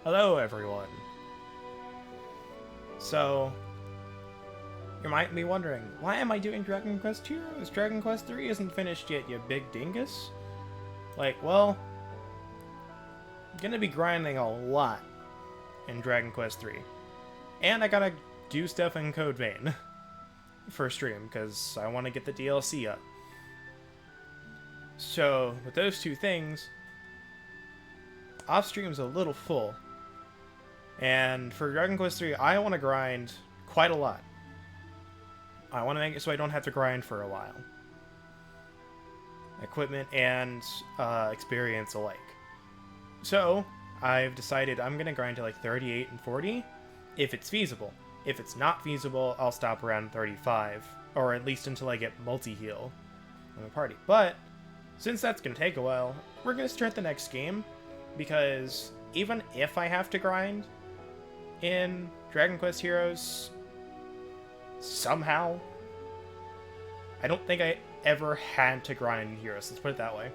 Hello, everyone. So, you might be wondering, why am I doing Dragon Quest Heroes? Dragon Quest 3 isn't finished yet, you big dingus. Like, well, I'm gonna be grinding a lot in Dragon Quest 3. And I gotta do stuff in Code Vein for stream, because I want to get the DLC up. So, with those two things, off stream's a little full. And for Dragon Quest 3, I want to grind quite a lot. I want to make it so I don't have to grind for a while. Equipment and experience alike. So, I've decided I'm going to grind to like 38 and 40, if it's feasible. If it's not feasible, I'll stop around 35, or at least until I get multi-heal on the party. But, since that's going to take a while, we're going to start the next game, because even if I have to grind in Dragon Quest Heroes, somehow, I don't think I ever had to grind in Heroes, let's put it that way.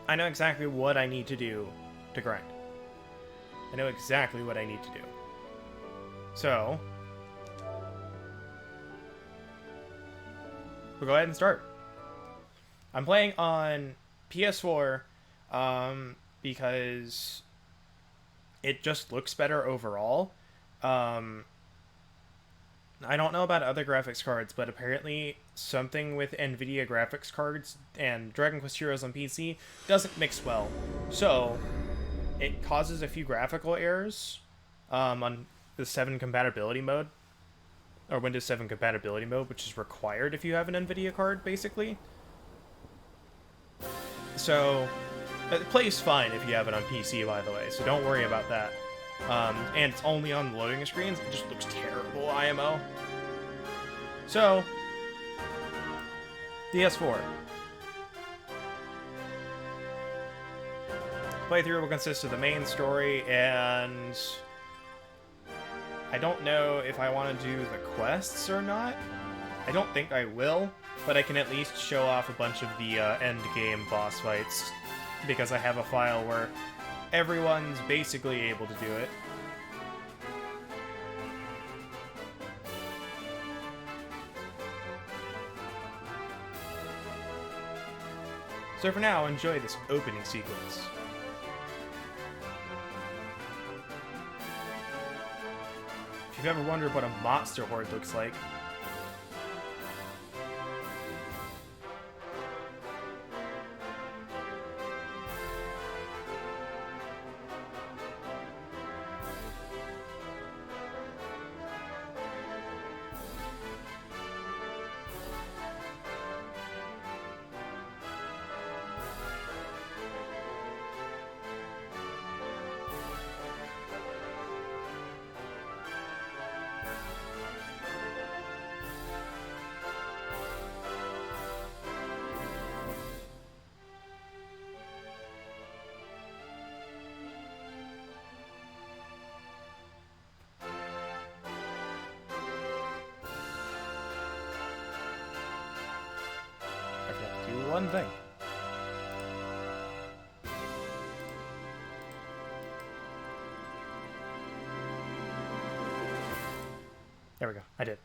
I know exactly what I need to do to grind. I know exactly what I need to do. So, we'll go ahead and start. I'm playing on PS4 because it just looks better overall. I don't know about other graphics cards, but apparently something with NVIDIA graphics cards and Dragon Quest Heroes on PC doesn't mix well. So, it causes a few graphical errors on the 7 compatibility mode, or Windows 7 compatibility mode, which is required if you have an NVIDIA card, basically. So, it plays fine if you have it on PC, by the way, so don't worry about that. And it's only on the loading screens, it just looks terrible, IMO. So, PS4. Playthrough will consist of the main story, and I don't know if I want to do the quests or not. I don't think I will, but I can at least show off a bunch of the end game boss fights, because I have a file where everyone's basically able to do it. So for now, enjoy this opening sequence. If you've ever wondered what a monster horde looks like, one thing. There we go. I did.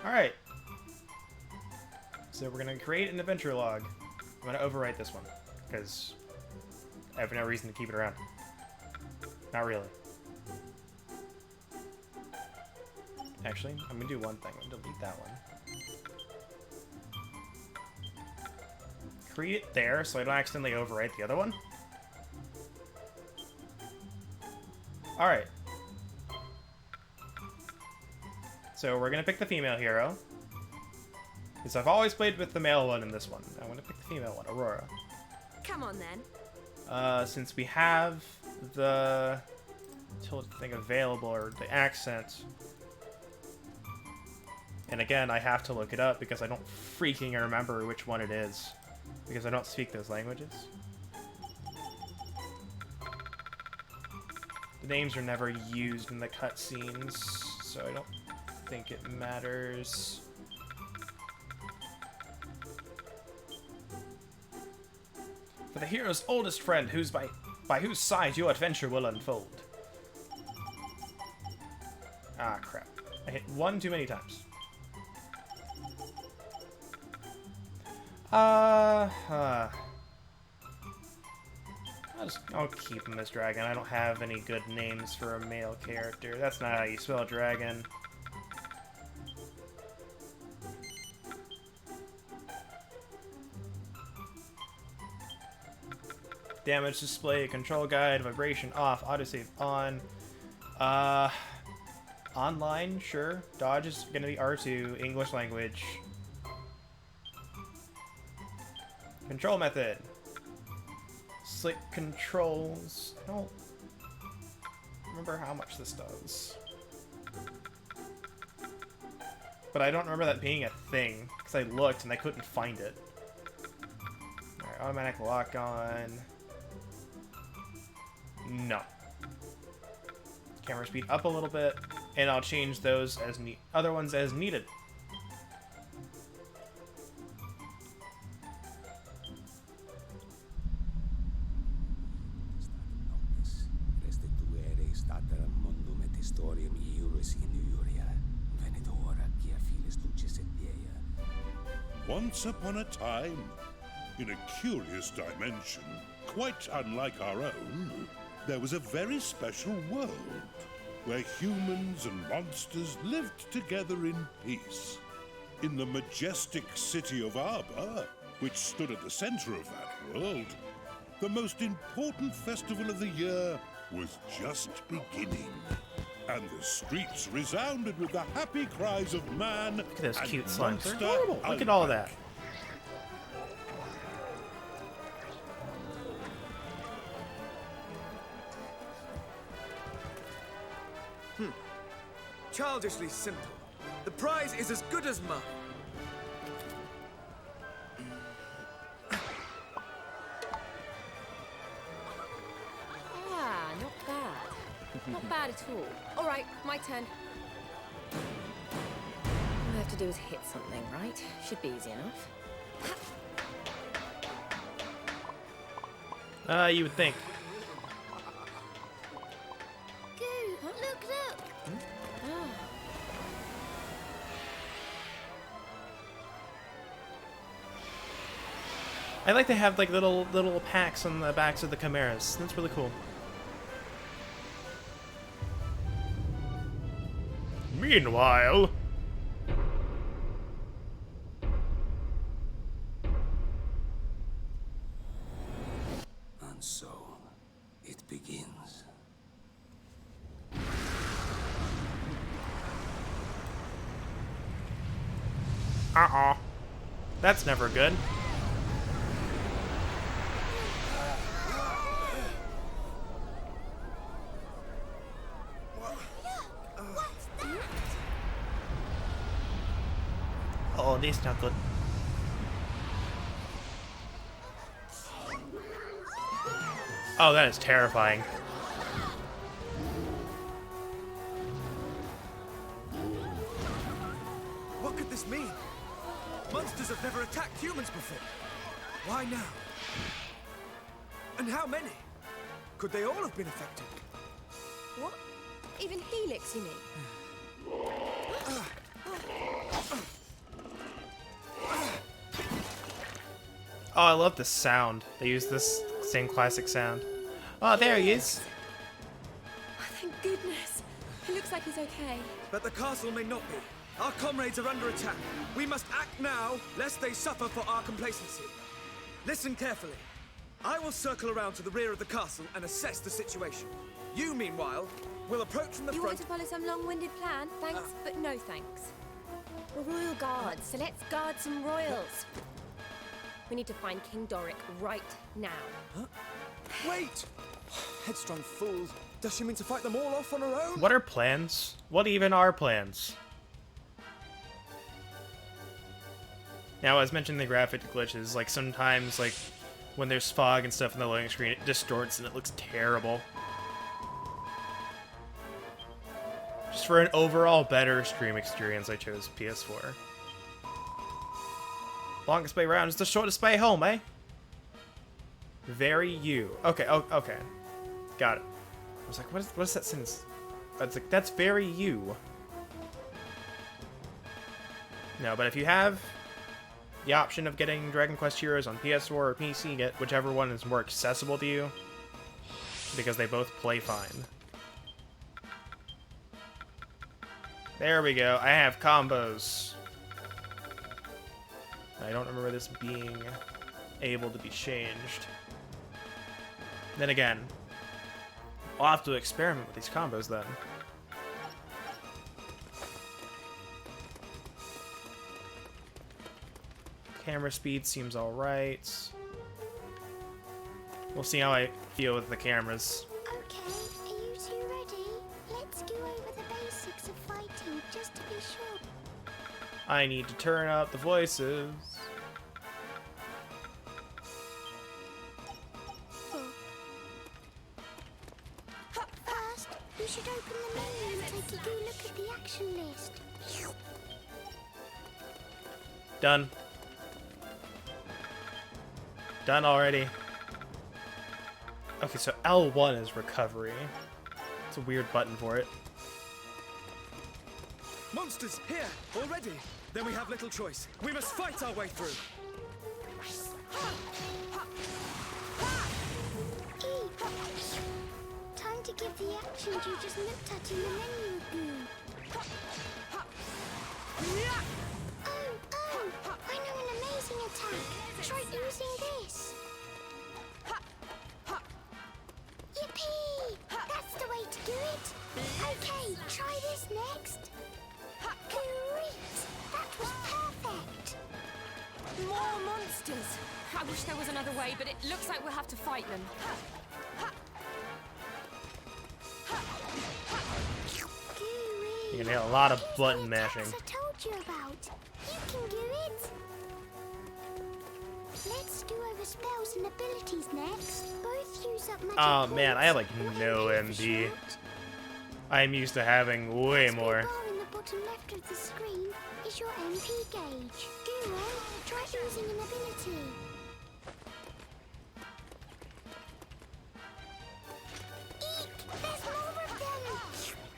Alright. So we're going to create an adventure log. I'm going to overwrite this one, because I have no reason to keep it around. Not really. Actually, I'm going to do one thing. I'm going to delete that one. Create it there so I don't accidentally overwrite the other one. Alright. So we're going to pick the female hero. Because I've always played with the male one in this one. I want to pick the female one, Aurora. Come on then. Since we have the tilted thing available, or the accent. And again, I have to look it up because I don't freaking remember which one it is. Because I don't speak those languages. The names are never used in the cutscenes, so I don't think it matters. For the hero's oldest friend, by whose side your adventure will unfold. Ah, crap. I hit one too many times. I'll keep him as dragon. I don't have any good names for a male character. That's not how you spell dragon. Damage display, control guide, vibration off, autosave on. Online, sure. Dodge is gonna be R2, English language. Control method. Slick controls. I don't remember how much this does. But I don't remember that being a thing, because I looked and I couldn't find it. Alright, automatic lock on. No. Camera speed up a little bit, and I'll change those as other ones as needed. Once upon a time, in a curious dimension, quite unlike our own, there was a very special world where humans and monsters lived together in peace. In the majestic city of Arbor, which stood at the center of that world, the most important festival of the year was just beginning. And the streets resounded with the happy cries of man. Look at those and cute slimes. They're monster adorable. Look at all that. Childishly simple. The prize is as good as mine. Ah, not bad. Not bad at all. Alright, my turn. All I have to do is hit something, right? Should be easy enough. You would think. Look! I like to have like little packs on the backs of the chimeras. That's really cool. Meanwhile, and so it begins. that's never good. Oh, this is not good. Oh, that is terrifying. What could this mean? Monsters have never attacked humans before. Why now? And how many? Could they all have been affected? What? Even Helix, you mean? Oh, I love the sound. They use this same classic sound. Oh, there he is. Oh, thank goodness. He looks like he's okay. But the castle may not be. Our comrades are under attack. We must act now, lest they suffer for our complacency. Listen carefully. I will circle around to the rear of the castle and assess the situation. You, meanwhile, will approach from the You front. want to follow some long-winded plan? Thanks, but no thanks. We're royal guards, so let's guard some royals. We need to find King Doric right now. Huh? Wait! Headstrong fools. Does she mean to fight them all off on her own? What are plans? What even are plans? Now, as mentioned, the graphic glitches, like sometimes, like when there's fog and stuff in the loading screen, it distorts and it looks terrible. Just for an overall better stream experience, I chose PS4. Longest way round is the shortest way home, eh? Very you. Okay, oh, okay. Got it. I was like, what is that sentence? That's like, that's very you. No, but if you have the option of getting Dragon Quest Heroes on PS4 or PC, get whichever one is more accessible to you, because they both play fine. There we go. I have combos. I don't remember this being able to be changed. Then again, I'll have to experiment with these combos then. Camera speed seems alright. We'll see how I feel with the cameras. Okay, are you two ready? Let's go over the basics of fighting, just to be sure. I need to turn up the voices. First, you should open the menu and take a good look at the action list. Done. Done already. Okay, so L1 is recovery. It's a weird button for it. Monsters, here, already. Then we have little choice. We must fight our way through. Time to give the actions you just looked at in the menu a go. Oh, I know an amazing attack. Try using this. Yippee! That's the way to do it. Okay, try this next. Great! That was perfect. More monsters! I wish there was another way, but it looks like we'll have to fight them. Gooey. You're gonna get a lot of Use button the mashing. attacks I told you about. You can do it. Let's go over spells and abilities next. Both use up magic Oh man, I have like points. no What have you MD. for short? I'm used to having way The more. bar in the bottom left of the screen is your MP gauge. Go on, try using an ability. Eek! There's more of them!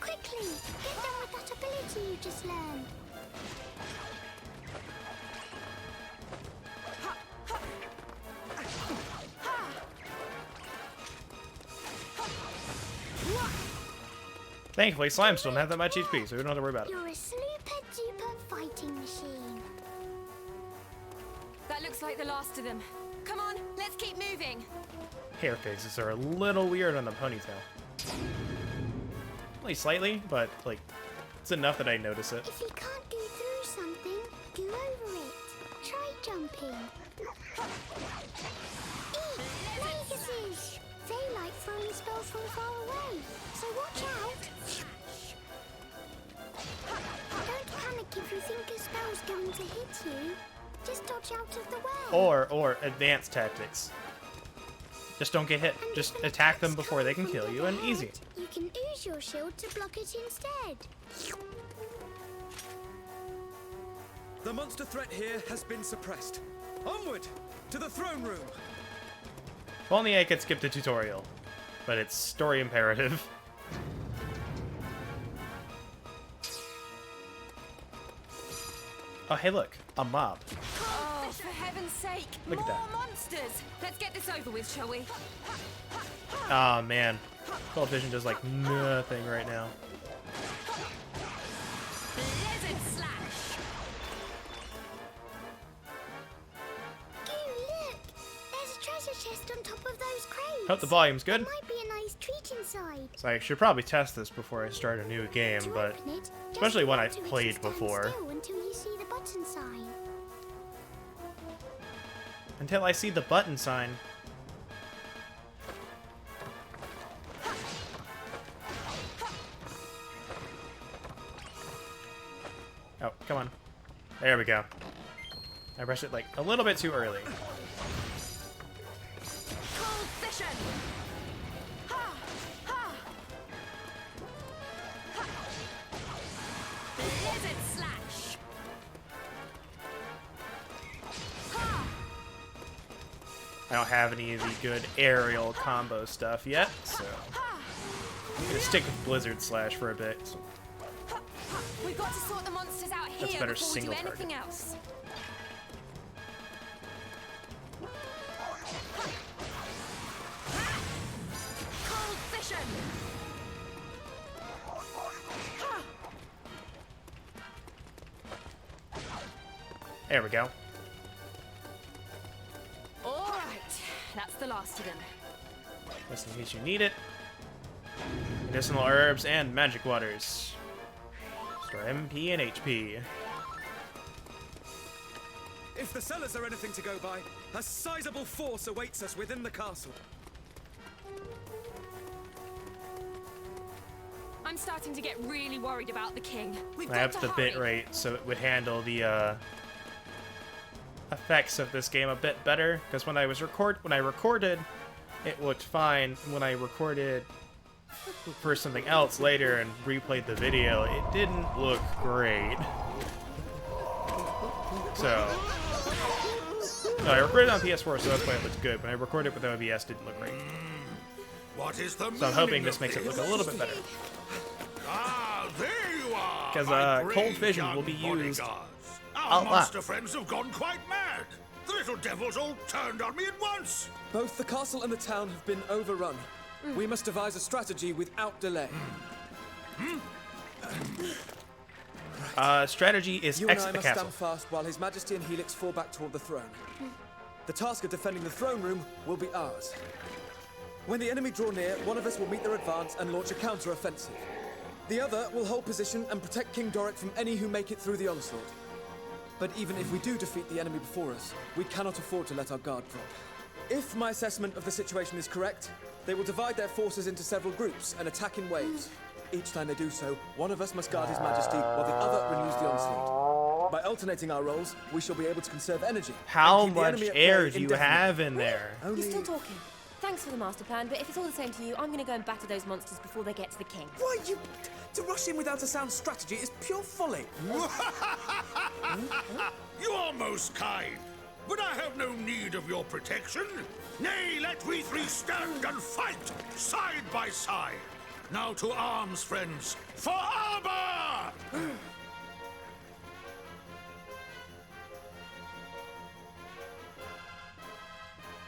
Quickly, get done with that ability you just learned. Thankfully, slimes don't have that much HP, so we don't have to worry about it. You're a super duper fighting machine. That looks like the last of them. Come on, let's keep moving. Hair faces are a little weird on the ponytail. Only slightly, but like, it's enough that I notice it. If you can't go through something, go over it. Try jumping. Eek! Maguses! They like throwing spells from far away, so watch out. Don't panic if you think a spell's going to hit you. Just dodge out of the way. Or advanced tactics. Just don't get hit. And Just if an attack them attack's before they can coming kill from you, dead and easy. ahead, you can use your shield to block it instead. The monster threat here has been suppressed. Onward to the throne room. If only I could skip the tutorial, but it's story imperative. Oh, hey, look, a mob. Oh, for heaven's sake! Look at more that. monsters! Let's get this over with, shall we? Oh man, Cold Vision does like nothing right now. Blizzard slash! Look! There's a treasure chest on top of those crates. Hope the volume's good. There might be a nice treat inside. So I should probably test this before I start a new game, To but open it, just especially one hold I've to it played and stand before. still until you see the button sign. Until I see the button sign. Oh, come on. There we go. I brushed it like a little bit too early. Cold vision! Ha! Ha! Blizzard slash! Ha! I don't have any of the good aerial combo stuff yet, so I'm gonna stick with Blizzard Slash for a bit. So We've got to sort the monsters out here That's better before we do single anything target. else. Cold vision. there we go. All right, that's the last of them. Just in case you need it. Medicinal herbs and magic waters. Store MP and HP. If the cellars are anything to go by, a sizable force awaits us within the castle. I'm starting to get really worried about the king. We've I got upped to the hurry. bit rate so it would handle the effects of this game a bit better. Because when I recorded, it looked fine. When I recorded for something else later and replayed the video, it didn't look great. So no, I recorded on PS4, so that's why it looked good. When I recorded with OBS, it didn't look great. What is the So I'm hoping this makes it look a little bit better. Ah, there you are! 'Cause, my Cold brave Vision young will be used bodyguards. a Our lot. monster friends have gone quite mad. The little devils all turned on me at once. Both the castle and the town have been overrun. We must devise a strategy without delay. Strategy is You and I exit the must castle. stand fast while His Majesty and Helix fall back toward the throne. The task of defending the throne room will be ours. When the enemy draw near, one of us will meet their advance and launch a counter-offensive. The other will hold position and protect King Doric from any who make it through the onslaught. But even if we do defeat the enemy before us, we cannot afford to let our guard drop. If my assessment of the situation is correct, they will divide their forces into several groups and attack in waves. Each time they do so, one of us must guard His Majesty while the other renews the onslaught. By alternating our roles, we shall be able to conserve energy. How and keep the much enemy at air bay do you indefinitely. have in there? You're still talking. Thanks for the master plan, but if it's all the same to you, I'm going to go and batter those monsters before they get to the king. Why, you... To rush in without a sound strategy is pure folly. You are most kind, but I have no need of your protection. Nay, let we three stand and fight, side by side. Now to arms, friends, for armor!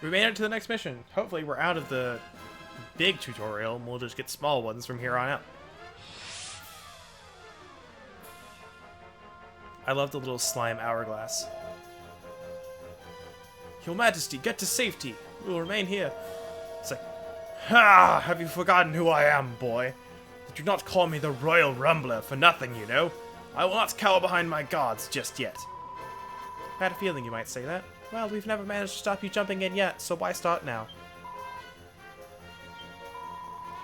We made it to the next mission. Hopefully we're out of the big tutorial and we'll just get small ones from here on out. I love the little slime hourglass. Your Majesty, get to safety. We will remain here. It's like, ha! Have you forgotten who I am, boy? Do not call me the Royal Rumbler for nothing, you know. I will not cower behind my guards just yet. I had a feeling you might say that. Well, we've never managed to stop you jumping in yet, so why start now?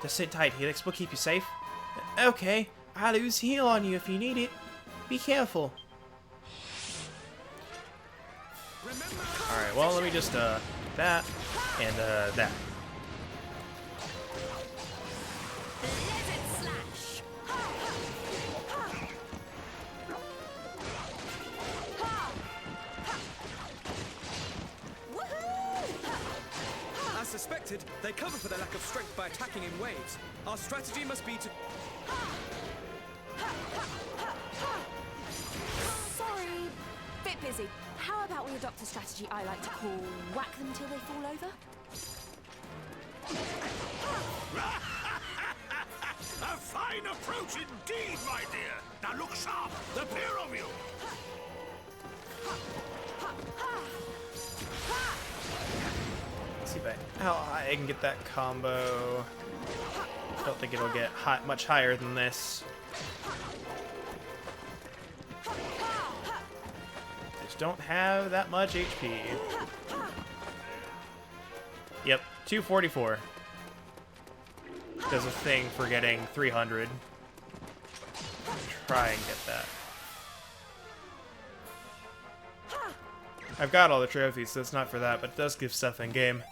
Just sit tight, Helix. We'll keep you safe. Okay, I'll use heal on you if you need it. Be careful. Alright, well, let me just, that, and, that. Lizard slash. As suspected, they cover for their lack of strength by attacking in waves. Our strategy must be to... Sorry, bit busy. How about we adopt a strategy I like to call whack them till they fall over? A fine approach indeed, my dear. Now look sharp, the pair of you. Let's see how high I can get that combo. Don't think it'll get much higher than this. Just don't have that much HP. Yep, 244. Does a thing for getting 300. Try and get that. I've got all the trophies, so it's not for that, but it does give stuff in game.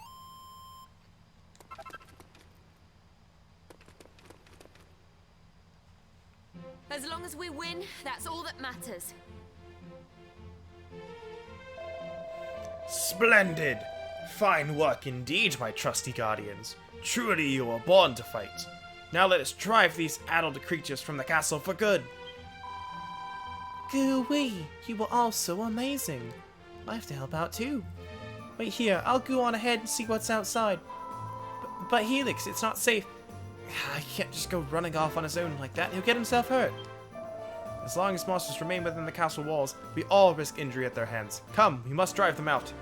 As long as we win, that's all that matters. Splendid! Fine work indeed, my trusty guardians. Truly you were born to fight. Now let us drive these addled creatures from the castle for good. Goo-wee, you were all so amazing. I have to help out too. Wait here, I'll go on ahead and see what's outside. But Helix, it's not safe. He can't just go running off on his own like that. He'll get himself hurt. As long as monsters remain within the castle walls, we all risk injury at their hands. Come, we must drive them out.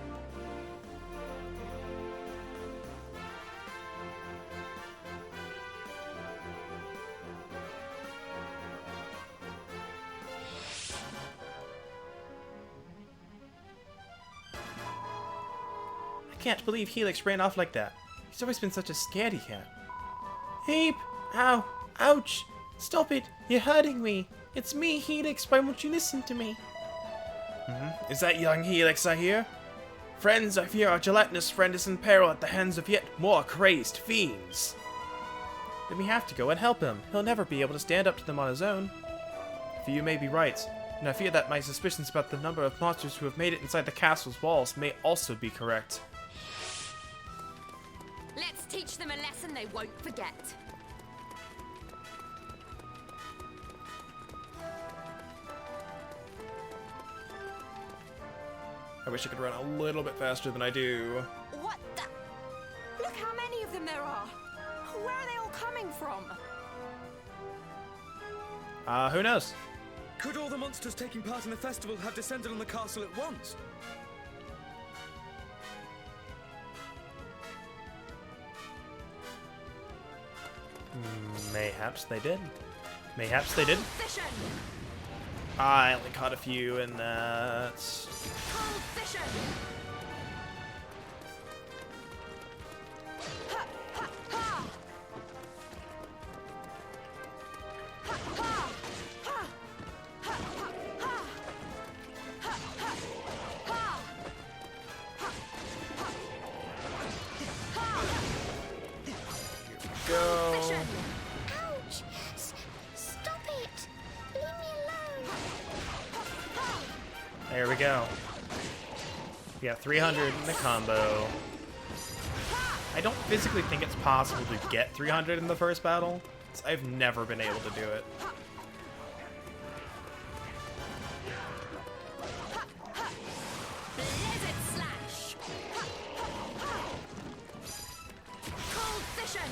I can't believe Helix ran off like that. He's always been such a scaredy cat. Heap! Ow! Ouch! Stop it! You're hurting me! It's me, Helix! Why won't you listen to me? Is that young Helix I hear? Friends, I fear our gelatinous friend is in peril at the hands of yet more crazed fiends. Then we have to go and help him. He'll never be able to stand up to them on his own. For you may be right, and I fear that my suspicions about the number of monsters who have made it inside the castle's walls may also be correct. Let's teach them a lesson they won't forget. I wish I could run a little bit faster than I do. What the? Look how many of them there are. Where are they all coming from? Who knows? Could all the monsters taking part in the festival have descended on the castle at once? Mayhaps they did. Mayhaps they did. Vision! I only caught a few, and that's... Cold vision! Ha, ha, ha! Ha, ha! Ha! Ha, ha, ha! Ha, ha, ha! Ha, ha, ha! Go. Vision! Ouch! Stop it! Leave me alone! There we go. We got 300 in the combo. I don't physically think it's possible to get 300 in the first battle. I've never been able to do it. Blizzard slash! Cold vision!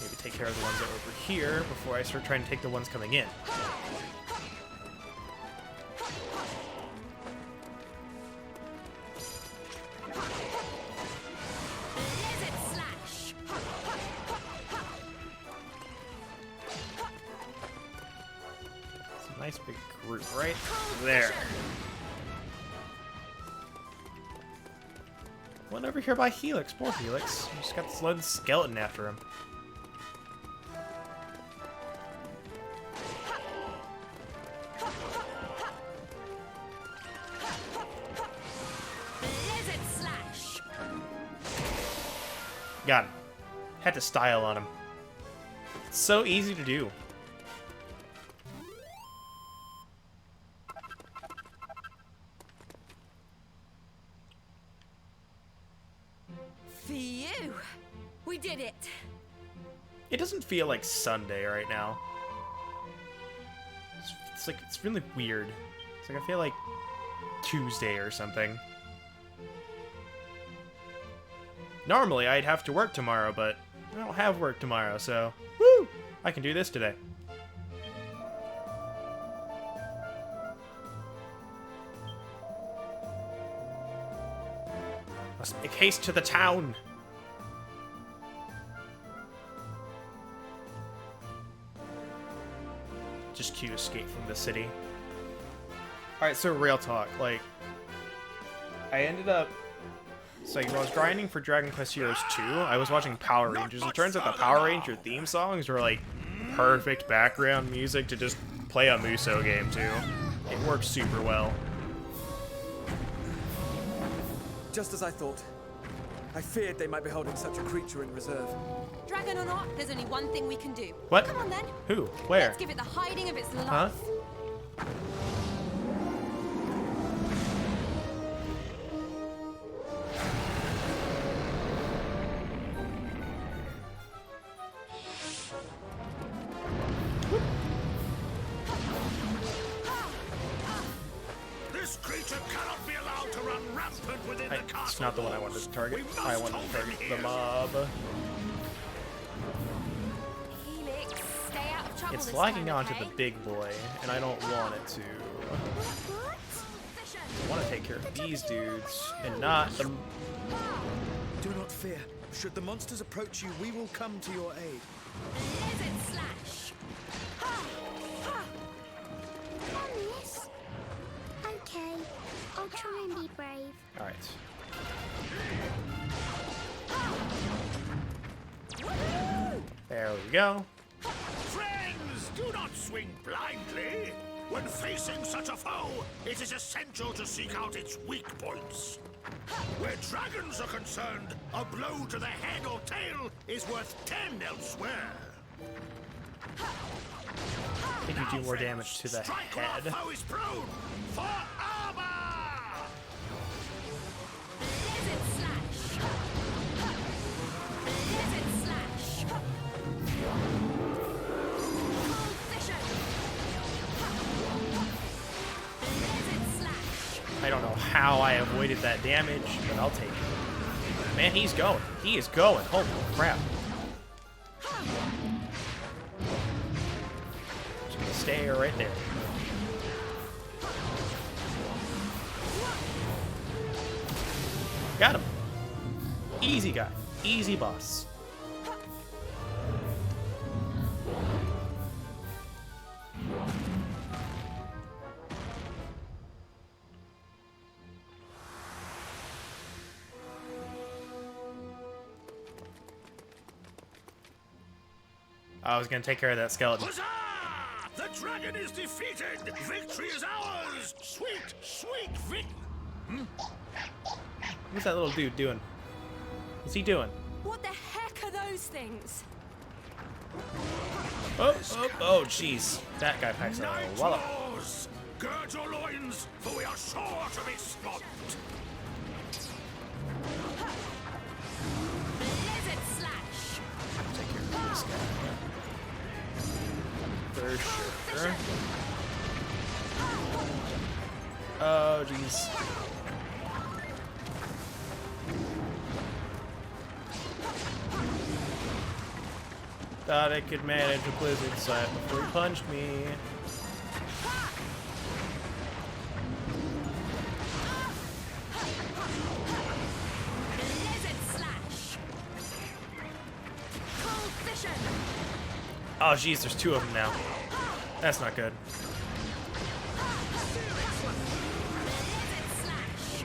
Maybe take care of the ones that are over here before I start trying to take the ones coming in. Blizzard slash! It's a nice big group right there. One over here by Helix. Poor Helix. He's got this lone skeleton after him. Blizzard slash! Got him. Had to style on him. It's so easy to do. Phew! We did it! It doesn't feel like Sunday right now. It's like, it's really weird. It's like I feel like Tuesday or something. Normally I'd have to work tomorrow, but I don't have work tomorrow, so woo! I can do this today. Must make haste to the town. Just cue escape from the city. Alright, so real talk, like, I ended up, so when I was grinding for Dragon Quest Heroes 2, I was watching Power Rangers. It turns out the Power Ranger theme songs were like perfect background music to just play a Musou game too. It works super well. Just as I thought. I feared they might be holding such a creature in reserve. Dragon or not, there's only one thing we can do. What? Come on then. Who? Where? Let's give it the hiding of its life. Huh? within the It's castle not the one I wanted walls. to target. We must I wanted hold to target them the here. mob. Helix, stay out of trouble It's this lagging time, onto okay? the big boy, and I don't want it to. What? I want to take care of these dudes, and not the... Do not fear. Should the monsters approach you, we will come to your aid. Lizard slash. Promise? Okay, I'll try and be brave. Alright. There we go. Friends, do not swing blindly. When facing such a foe, it is essential to seek out its weak points. Where dragons are concerned, a blow to the head or tail is worth 10 elsewhere. I think you do more damage to the Strike while head. foe is prone. For armor! Lizard slash. Lizard slash. Cold vision. Lizard slash. I don't know how I avoided that damage, but I'll take it. Man, he's going. He is going. Holy crap. Just gonna stay right there. Got him. Easy guy. Easy boss. I was gonna take care of that skeleton. Huzzah! The dragon is defeated! Victory is ours! Sweet, sweet victory! What's that little dude doing? What's he doing? What the heck are those things? Oh, oh, jeez. That guy packs a Night wallop. Lords! Gird your loins, for we are sure to be swamped! Lizard slash. Take care of this guy. For sure. Oh, jeez. Thought I could manage a blizzard sight before he punched me. Lizard slash. Cold vision. Oh, jeez, there's two of them now. That's not good. Lizard slash.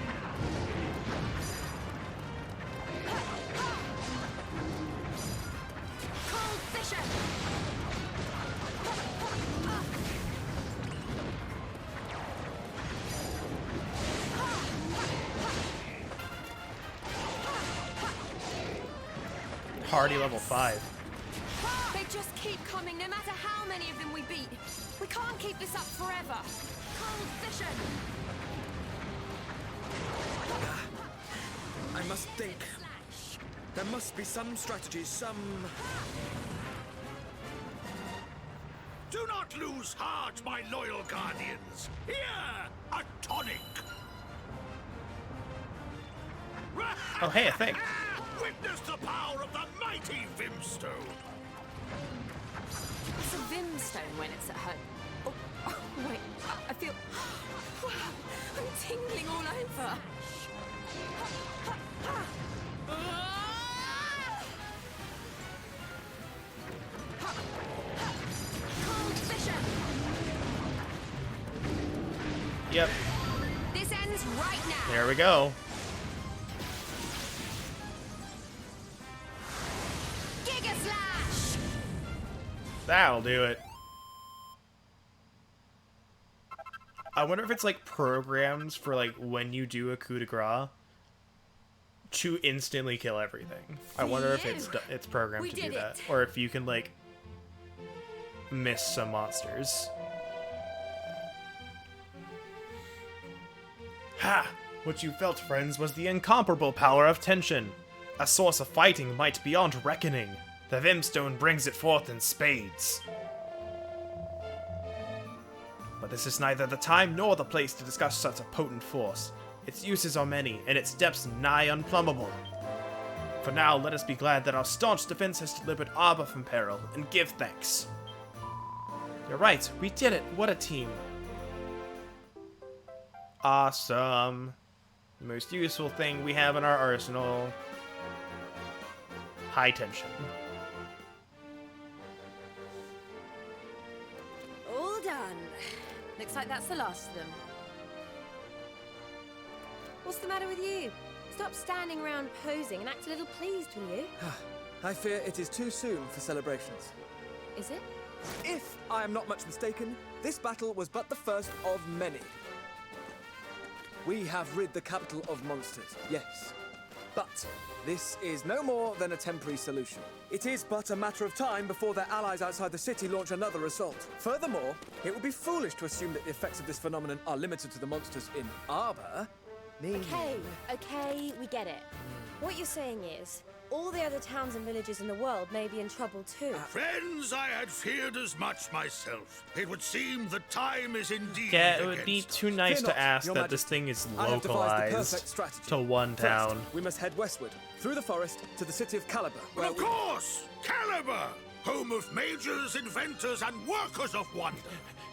Cold vision. Hardy level 5. They just keep coming, no matter how many of them we beat. We can't keep this up forever. Cold vision. I must think. Slash. There must be some strategy, some... Do not lose heart, my loyal guardians! Here, a tonic! Oh, hey, a thing. Witness the power of the mighty Vimstone! It's a Vimstone when it's at home. Oh, wait, I feel... Wow, I'm tingling all over. Cold vision. Yep, This ends right now. there we go. Giga slash. That'll do it. I wonder if it's like programs for like when you do a coup de grace to instantly kill everything. I wonder if it's programmed We to do did that, it. or if you can like miss some monsters. Ha! What you felt, friends, was the incomparable power of tension. A source of fighting might beyond reckoning. The Vimstone brings it forth in spades. But this is neither the time nor the place to discuss such a potent force. Its uses are many, and its depths nigh unplumbable. For now, let us be glad that our staunch defense has delivered Arbor from peril, and give thanks. You're right, we did it. What a team. Awesome. The most useful thing we have in our arsenal. High tension. All done. Looks like that's the last of them. What's the matter with you? Stop standing around posing and act a little pleased, will you? I fear it is too soon for celebrations. Is it? If I am not much mistaken, this battle was but the first of many. We have rid the capital of monsters, yes. But this is no more than a temporary solution. It is but a matter of time before their allies outside the city launch another assault. Furthermore, it would be foolish to assume that the effects of this phenomenon are limited to the monsters in Arbor. Okay, we get it. What you're saying is, all the other towns and villages in the world may be in trouble too. Friends, I had feared as much myself. It would seem the time is indeed Yeah, it would be against too nice Fear to not, ask Your that this Majesty. thing is I have devised the localized perfect strategy. to one First, town. we must head westward, through the forest, to the city of Caliber. But of course, Caliber, home of mages, inventors, and workers of wonder.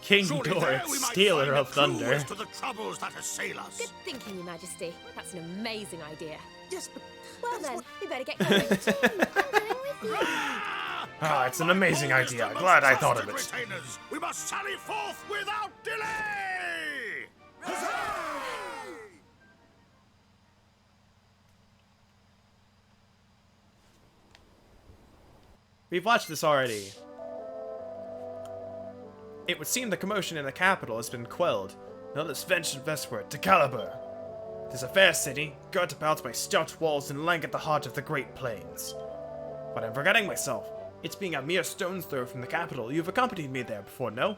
King Surely Dork, there we might stealer find a of clue thunder. as to the troubles that assail us. Good thinking, Your Majesty. That's an amazing idea. Yes, but Well then, we better get going. Ah, it's an amazing Oldest idea. and most Glad I thought of trusted it. retainers, we must sally forth without delay! We've watched this already. It would seem the commotion in the capital has been quelled. Now let's venture westward to Caliber. It is a fair city, girt about by stout walls and lying at the heart of the Great Plains. But I'm forgetting myself. It's being a mere stone's throw from the capital. You've accompanied me there before, no?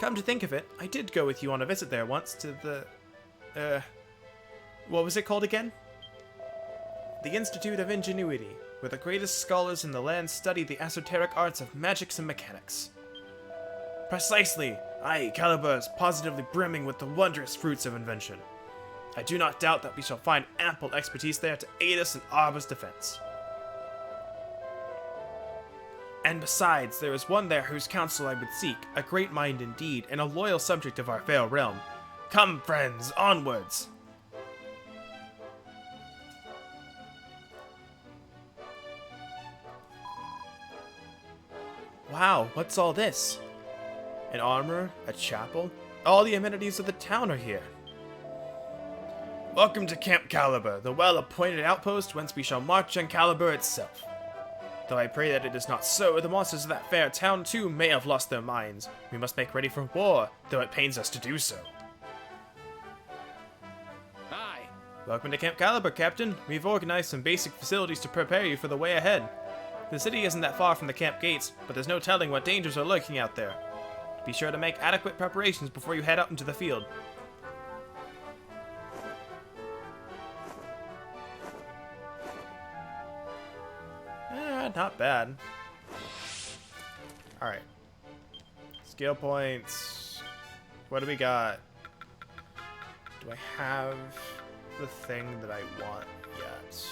Come to think of it, I did go with you on a visit there once to the... what was it called again? The Institute of Ingenuity, where the greatest scholars in the land study the esoteric arts of magics and mechanics. Precisely! Aye, Caliber is positively brimming with the wondrous fruits of invention. I do not doubt that we shall find ample expertise there to aid us in Arbor's defense. And besides, there is one there whose counsel I would seek, a great mind indeed, and a loyal subject of our fair realm. Come, friends, onwards! Wow, what's all this? An armor, a chapel, all the amenities of the town are here. Welcome to Camp Caliber, the well-appointed outpost whence we shall march on Caliber itself. Though I pray that it is not so, the monsters of that fair town too may have lost their minds. We must make ready for war, though it pains us to do so. aye. Welcome to Camp Caliber, Captain. We've organized some basic facilities to prepare you for the way ahead. The city isn't that far from the camp gates, but there's no telling what dangers are lurking out there. Be sure to make adequate preparations before you head out into the field. Not bad. Alright. Skill points. What do we got? Do I have the thing that I want yet?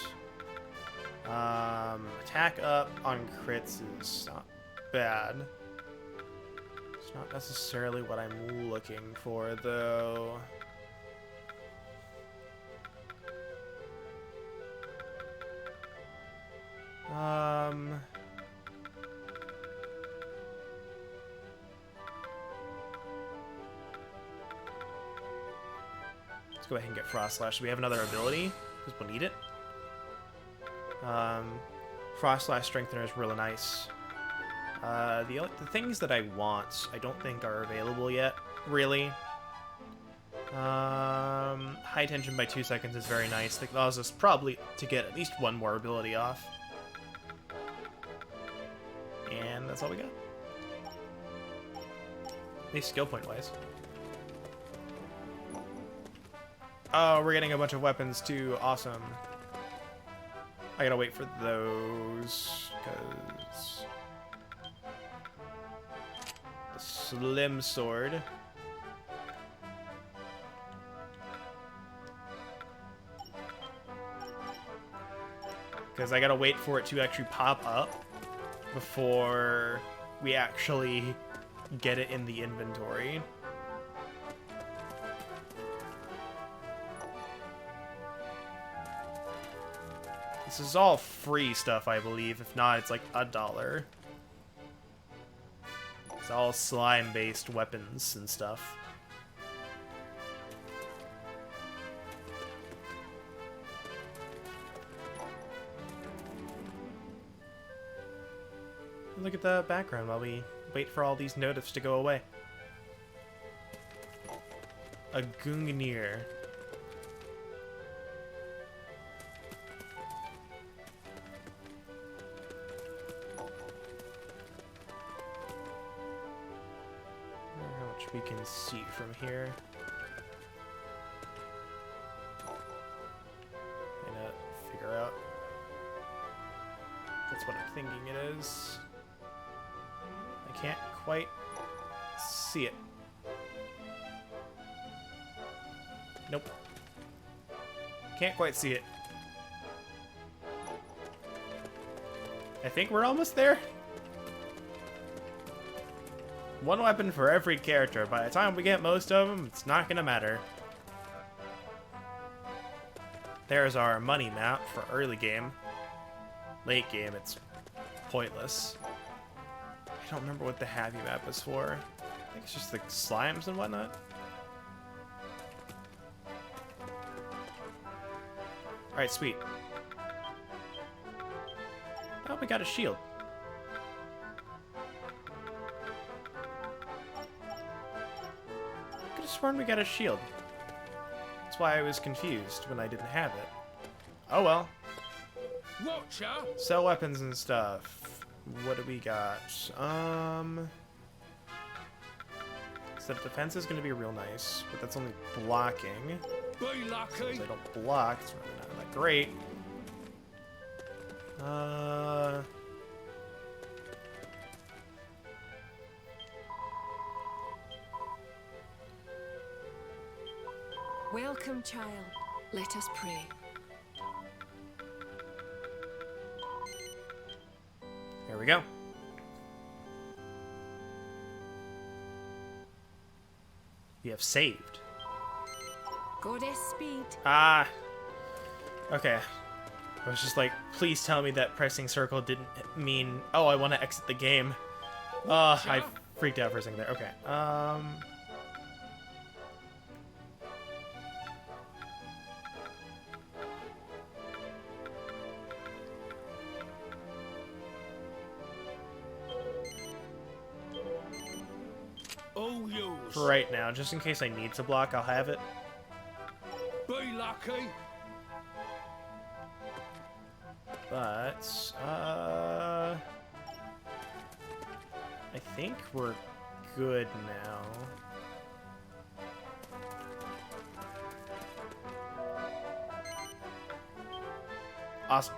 Attack up on crits is not bad. It's not necessarily what I'm looking for, though. Let's go ahead and get Frost Slash. Do we have another ability? Because we'll need it. Frost Slash Strengthener is really nice. The things that I want, I don't think are available yet, really. High tension by 2 seconds is very nice. That allows us probably to get at least one more ability off. And that's all we got. At least skill point wise. Oh, we're getting a bunch of weapons too. Awesome. I gotta wait for those, because the slim sword. because I gotta wait for it to actually pop up before we actually get it in the inventory. This is all free stuff, I believe. If not, it's like $1. It's all slime-based weapons and stuff. Look at the background while we wait for all these notifs to go away. A Gungnir. We can see from here. Trying to figure out. That's what I'm thinking it is. I can't quite see it. Nope. Can't quite see it. I think we're almost there. One weapon for every character. By the time we get most of them, it's not gonna matter. There's our money map for early game. Late game, it's pointless. I don't remember what the happy map is for. I think it's just the slimes and whatnot. Alright, sweet. Oh, we got a shield. Sworn we got a shield. That's why I was confused when I didn't have it. Oh well. Watcher. Sell weapons and stuff. What do we got? So defense is gonna be real nice, but that's only blocking. Be lucky. Since I don't block, it's really not that great. Welcome, child. Let us pray. Here we go. We have saved. Goddess speed. Ah. Okay. I was just like, please tell me that pressing circle didn't mean, oh, I want to exit the game. I freaked out for a second there. Okay. For right now, just in case I need to block, I'll have it. Be lucky. But, I think we're good now. Awesome.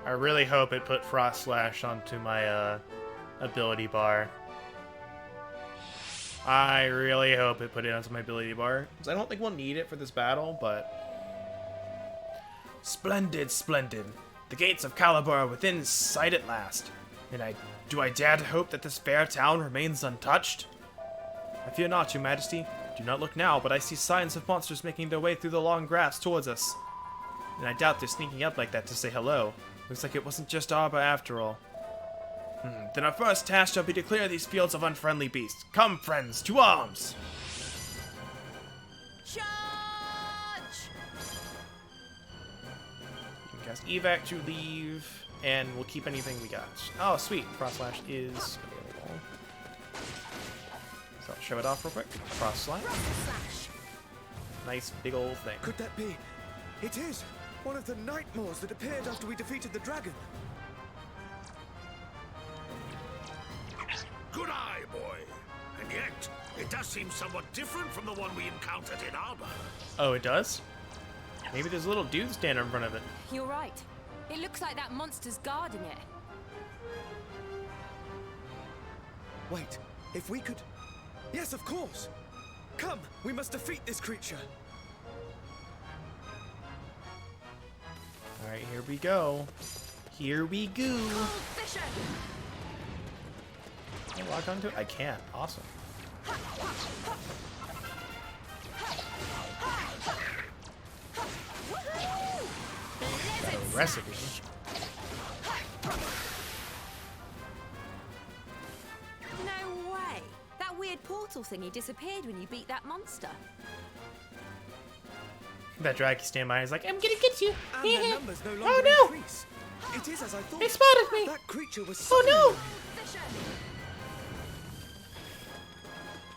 I really hope it put Frost Slash onto my, ability bar. I really hope it put it onto my ability bar, because I don't think we'll need it for this battle, but... Splendid, splendid. The gates of Calibar are within sight at last. And do I dare to hope that this fair town remains untouched? I fear not, your majesty. Do not look now, but I see signs of monsters making their way through the long grass towards us. And I doubt they're sneaking up like that to say hello. Looks like it wasn't just Arbor after all. Then our first task shall be to clear these fields of unfriendly beasts. Come, friends, to arms! Charge! You can cast Evac to leave, and we'll keep anything we got. Oh, sweet. Frost Slash is available. So I'll show it off real quick. Frost Slash. Nice big old thing. Could that be? It is! One of the Nightmares that appeared after we defeated the dragon. Good eye, boy. And yet, it does seem somewhat different from the one we encountered in Arbor. Oh, it does? Maybe there's a little dude standing in front of it. You're right. It looks like that monster's guarding it. Wait, if we could... Yes, of course! Come, we must defeat this creature. Alright, here we go. Here we go. Can I lock onto it? I can. Awesome. Got a recipe. No way! That weird portal thingy disappeared when you beat that monster. That Draggy stand by is like, I'm gonna get you. And their numbers no longer Oh no! increase. It is as I thought. They spotted me! That creature was Oh no!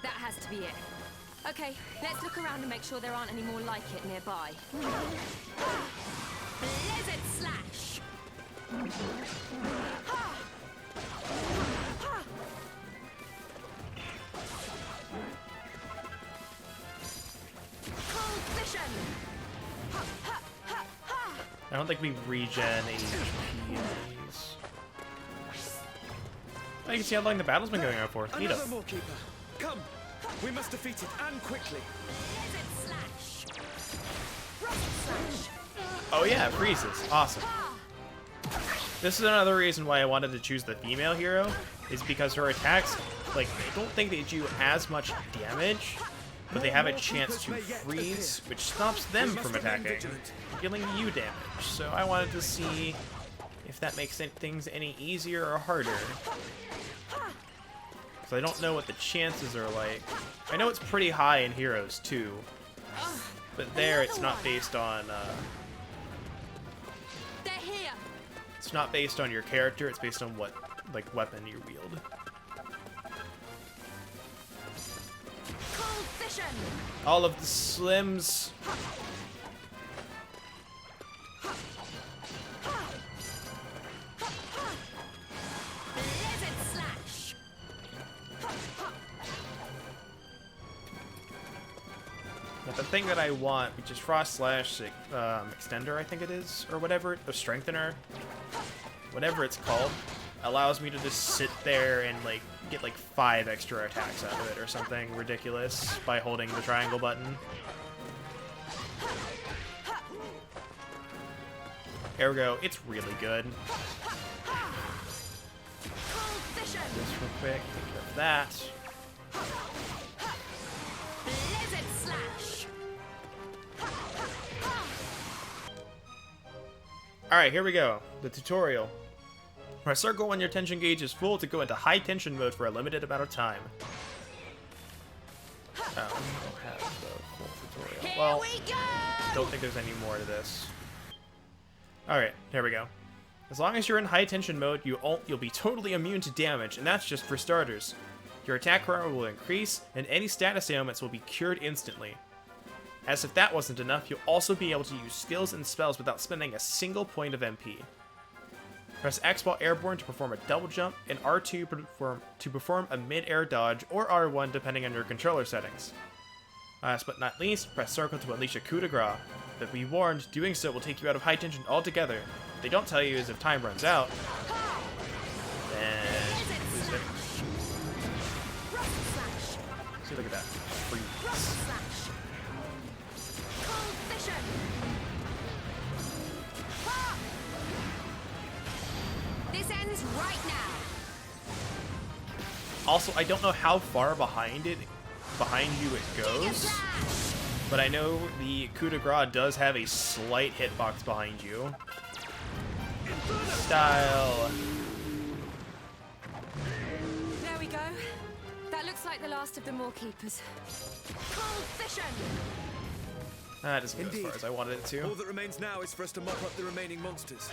That has to be it. Okay, let's look around and make sure there aren't any more like it nearby. Blizzard Slash! Cold Vision! I don't think we regen HP in these. Oh, you can see how long the battle's been going on for. Neato. Another more keeper. Come, we must defeat it, and quickly. Blizzard Slash! Frost Slash! Oh yeah, it freezes. Awesome. This is another reason why I wanted to choose the female hero, is because her attacks, like, I don't think they do as much damage, but they have a chance to freeze, which stops them from attacking, dealing you damage. So I wanted to see if that makes things any easier or harder. So I don't know what the chances are like. I know it's pretty high in heroes too, but there it's not based on They're here! it's not based on your character, it's based on what, like, weapon you wield. Cold Vision! All of the slims. Blizzard Slash! But the thing that I want, which is Frost Slash Extender, I think it is, or whatever, or Strengthener, whatever it's called, allows me to just sit there and, like, get like 5 extra attacks out of it or something ridiculous by holding the triangle button. Ergo, it's really good. This real quick, take care of that. Blizzard Slash! Alright, here we go. The tutorial. Press circle when your tension gauge is full to go into high tension mode for a limited amount of time. Oh, we don't have the full tutorial. Well, don't think there's any more to this. Alright, here we go. As long as you're in high tension mode, you'll be totally immune to damage, and that's just for starters. Your attack power will increase, and any status ailments will be cured instantly. As if that wasn't enough, you'll also be able to use skills and spells without spending a single point of MP. Press X while airborne to perform a double jump, and R2 to perform a mid-air dodge, or R1 depending on your controller settings. Last but not least, press circle to unleash a coup de grace. But be warned, doing so will take you out of high tension altogether. What they don't tell you is if time runs out, then you lose it. See, look at that. Freeze. This ends right now. Also, I don't know how far behind you it goes, but I know the coup de grace does have a slight hitbox behind you. Style. There we go. That looks like the last of the Maw Keepers. Cold Vision! That doesn't go as far as I wanted it All to. that remains now is for us to mop up the remaining monsters.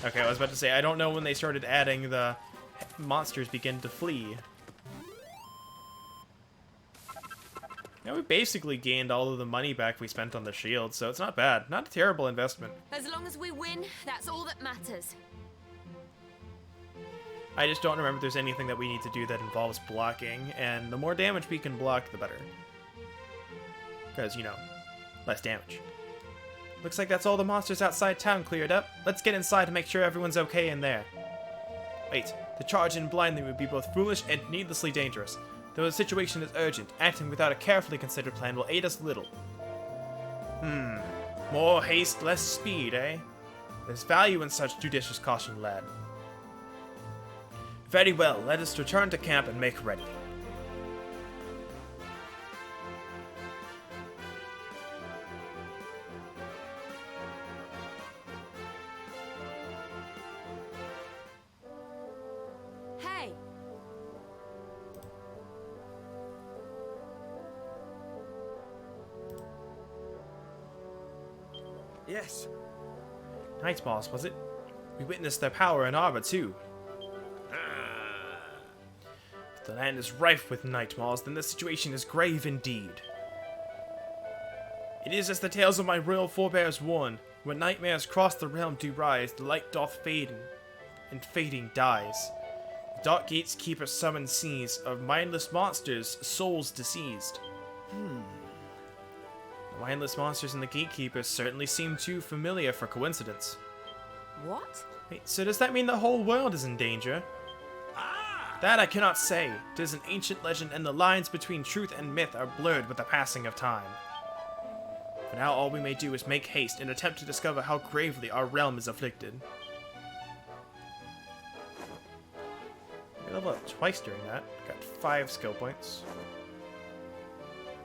Okay, I was about to say, I don't know when they started adding the monsters begin to flee. Now we basically gained all of the money back we spent on the shield, so it's not bad. Not a terrible investment. As long as we win, that's all that matters. I just don't remember if there's anything that we need to do that involves blocking, and the more damage we can block, the better. Because, you know, less damage. Looks like that's all the monsters outside town cleared up. Let's get inside to make sure everyone's okay in there. Wait, To charge in blindly would be both foolish and needlessly dangerous. Though the situation is urgent, acting without a carefully considered plan will aid us little. More haste, less speed, eh? There's value in such judicious caution, lad. Very well, let us return to camp and make ready. Hey! Yes. Night Boss, was it? We witnessed their power in Arbor, too. If the land is rife with nightmares, then the situation is grave indeed. It is as the tales of my royal forebears warn. When nightmares cross the realm do rise, the light doth fade, and fading dies. The dark gates keeper summon seas of mindless monsters, souls deceased. The mindless monsters and the gatekeepers certainly seem too familiar for coincidence. What? Wait, so does that mean the whole world is in danger? That I cannot say. 'Tis an ancient legend, and the lines between truth and myth are blurred with the passing of time. For now, all we may do is make haste and attempt to discover how gravely our realm is afflicted. We leveled up twice during that. Got 5 skill points.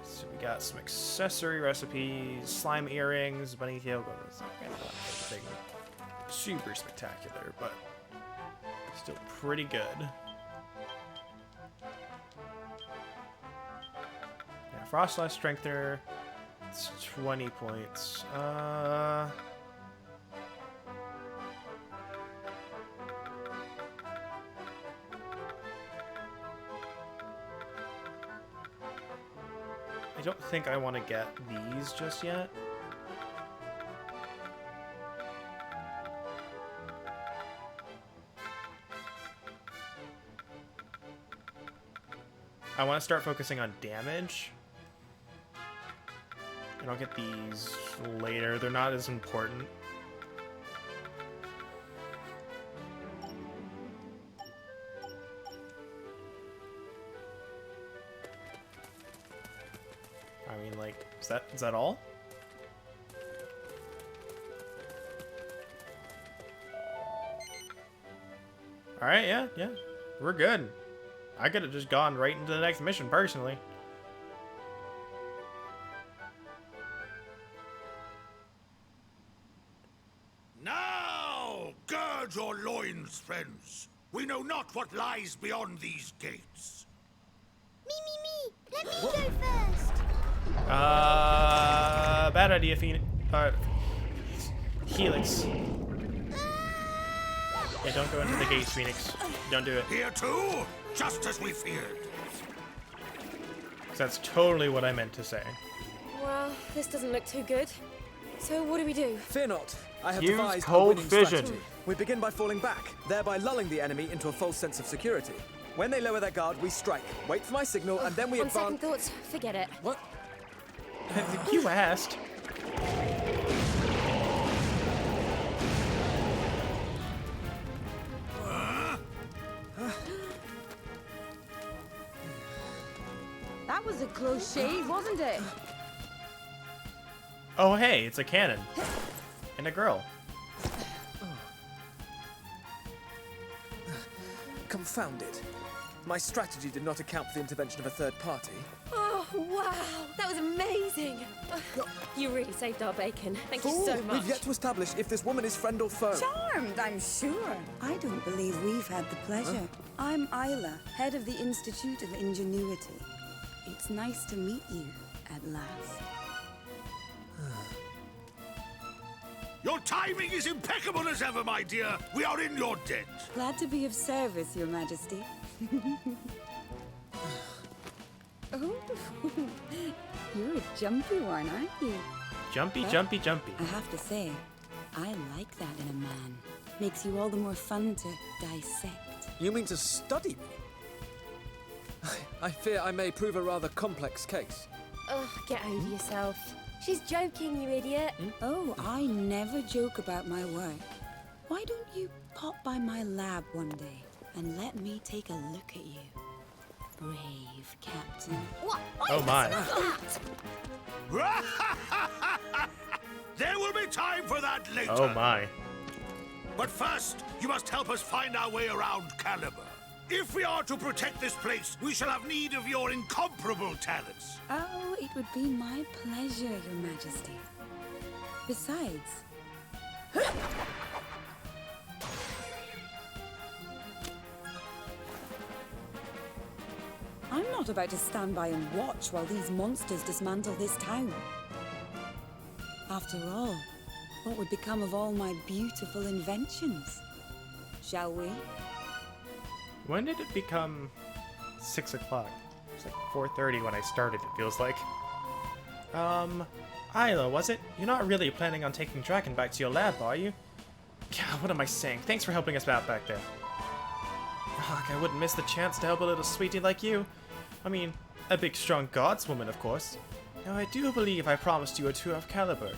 So we got some accessory recipes, slime earrings, bunny tail. Nothing super spectacular, but still pretty good. Yeah, Frostlash Strengthener. It's 20 points. I don't think I want to get these just yet. I want to start focusing on damage. And I'll get these later. They're not as important. I mean, like, is that all? Alright, yeah. We're good. I could have just gone right into the next mission, personally. Now, gird your loins, friends. We know not what lies beyond these gates. Me. Let me go first. Bad idea, Phoenix. Helix. Yeah, don't go into the gates, Phoenix. Don't do it. Here too, just as we feared. 'Cause that's totally what I meant to say. Well, this doesn't look too good. So what do we do? Fear not. I have Use devised cold a winning vision. strategy. We begin by falling back, thereby lulling the enemy into a false sense of security. When they lower their guard, we strike. Wait for my signal, and then we On second advance. thoughts, forget it. What? You asked. That was a close shave, wasn't it? Oh, hey, it's a cannon. And a girl. Confound it. My strategy did not account for the intervention of a third party. Oh, wow. That was amazing. You really saved our bacon. Thank you so much. We've yet to establish if this woman is friend or foe. Charmed, I'm sure. I don't believe we've had the pleasure. I'm Isla, head of the Institute of Ingenuity. It's nice to meet you, at last. Your timing is impeccable as ever, my dear. We are in your debt. Glad to be of service, Your Majesty. Oh, you're a jumpy one, aren't you? Jumpy. I have to say, I like that in a man. Makes you all the more fun to dissect. You mean to study me? I fear I may prove a rather complex case. Ugh, get over yourself. She's joking, you idiot. Oh, I never joke about my work. Why don't you pop by my lab one day and let me take a look at you. Brave Captain. What? Oh my. There will be time for that later. Oh my. But first, you must help us find our way around Caliber. If we are to protect this place, we shall have need of your incomparable talents. Oh, it would be my pleasure, Your Majesty. Besides... I'm not about to stand by and watch while these monsters dismantle this town. After all, what would become of all my beautiful inventions? Shall we? When did it become 6 o'clock? It's like 4:30 when I started, it feels like. Isla, was it? You're not really planning on taking Dragon back to your lab, are you? God, what am I saying? Thanks for helping us out back there. Ugh, I wouldn't miss the chance to help a little sweetie like you. I mean, a big, strong godswoman, of course. Now, I do believe I promised you a tour of Caliber.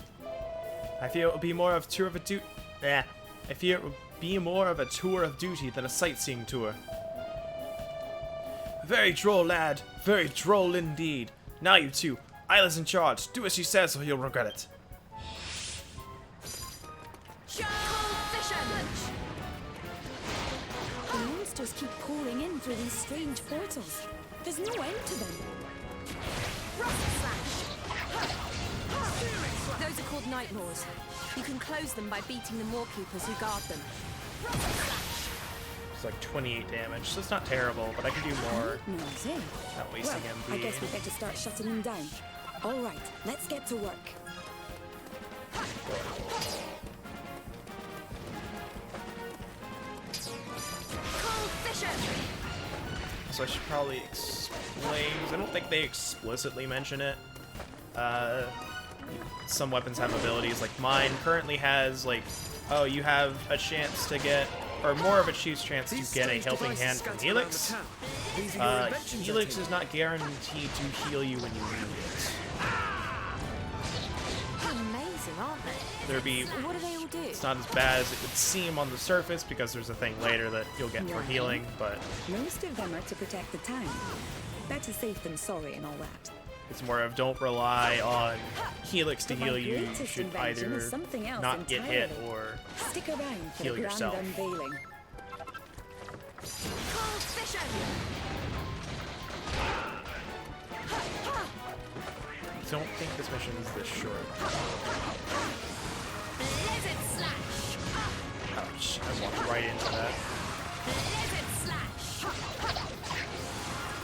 I fear it will be more of a tour of duty than a sightseeing tour. Very droll, lad. Very droll indeed. Now you two, Isla's in charge. Do as she says or you'll regret it. The monsters keep pouring in through these strange portals. There's no end to them. Those are called Night Maws. You can close them by beating the Moorkeepers who guard them. It's like 28 damage, so it's not terrible, but I can do more. Knows, eh? Not wasting Well, I MP. guess we better start shutting them down. All right, let's get to work. So I should probably explain, 'cause I don't think they explicitly mention it. Some weapons have abilities, like mine currently has, like, oh, you have a chance to get, or more of a chance to get a helping hand from Helix. Helix is not guaranteed to heal you when you need it. Amazing, aren't they? There'd be, What do they all do? it's not as bad as it would seem on the surface, because there's a thing later that you'll get for healing, but Most of them are to protect the town. Better safe than sorry and all that. it's more of don't rely on Helix to But my heal you. You greatest should invention either is something else not get hit entirely. or Stick around for heal the grand yourself. unveiling. I don't think this mission is this short. Ouch, I walked right into that.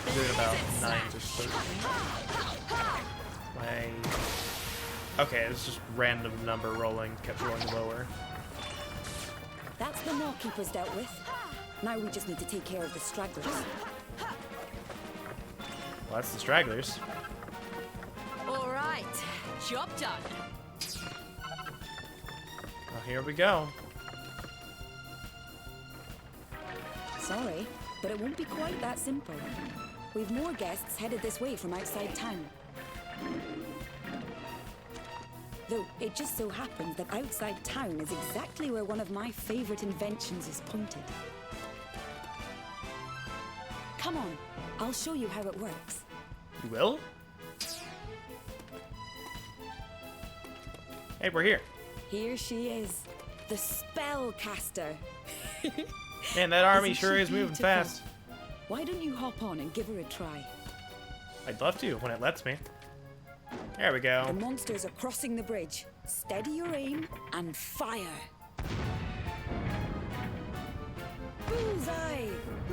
I did about 9 to 13. Okay, it's just random number rolling, kept rolling lower. That's the Moorkeepers dealt with. Now we just need to take care of the stragglers. Well, that's the stragglers. All right, job done. Well, here we go. Sorry, but it won't be quite that simple. We've more guests headed this way from outside town. Though it just so happens that outside town is exactly where one of my favorite inventions is pointed. Come on, I'll show you how it works. You will? Hey, we're here. Here she is, the spellcaster. Man, that army Isn't sure she is moving beautiful? fast. Why don't you hop on and give her a try? I'd love to when it lets me. There we The go. monsters are crossing the bridge. Steady your aim and fire. Bullseye!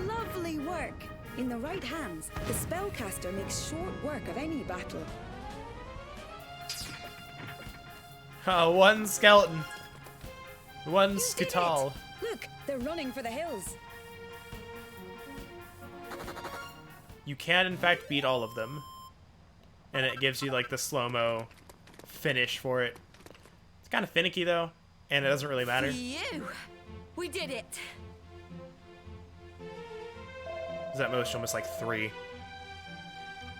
Lovely work! In the right hands, the spellcaster makes short work of any battle. One skeleton. One You did Skital. it! Look, they're running for the hills. You can, in fact, beat all of them. And it gives you, like, the slow-mo finish for it. It's kind of finicky, though. And it doesn't really matter. You! We did it! Is at most almost like 3.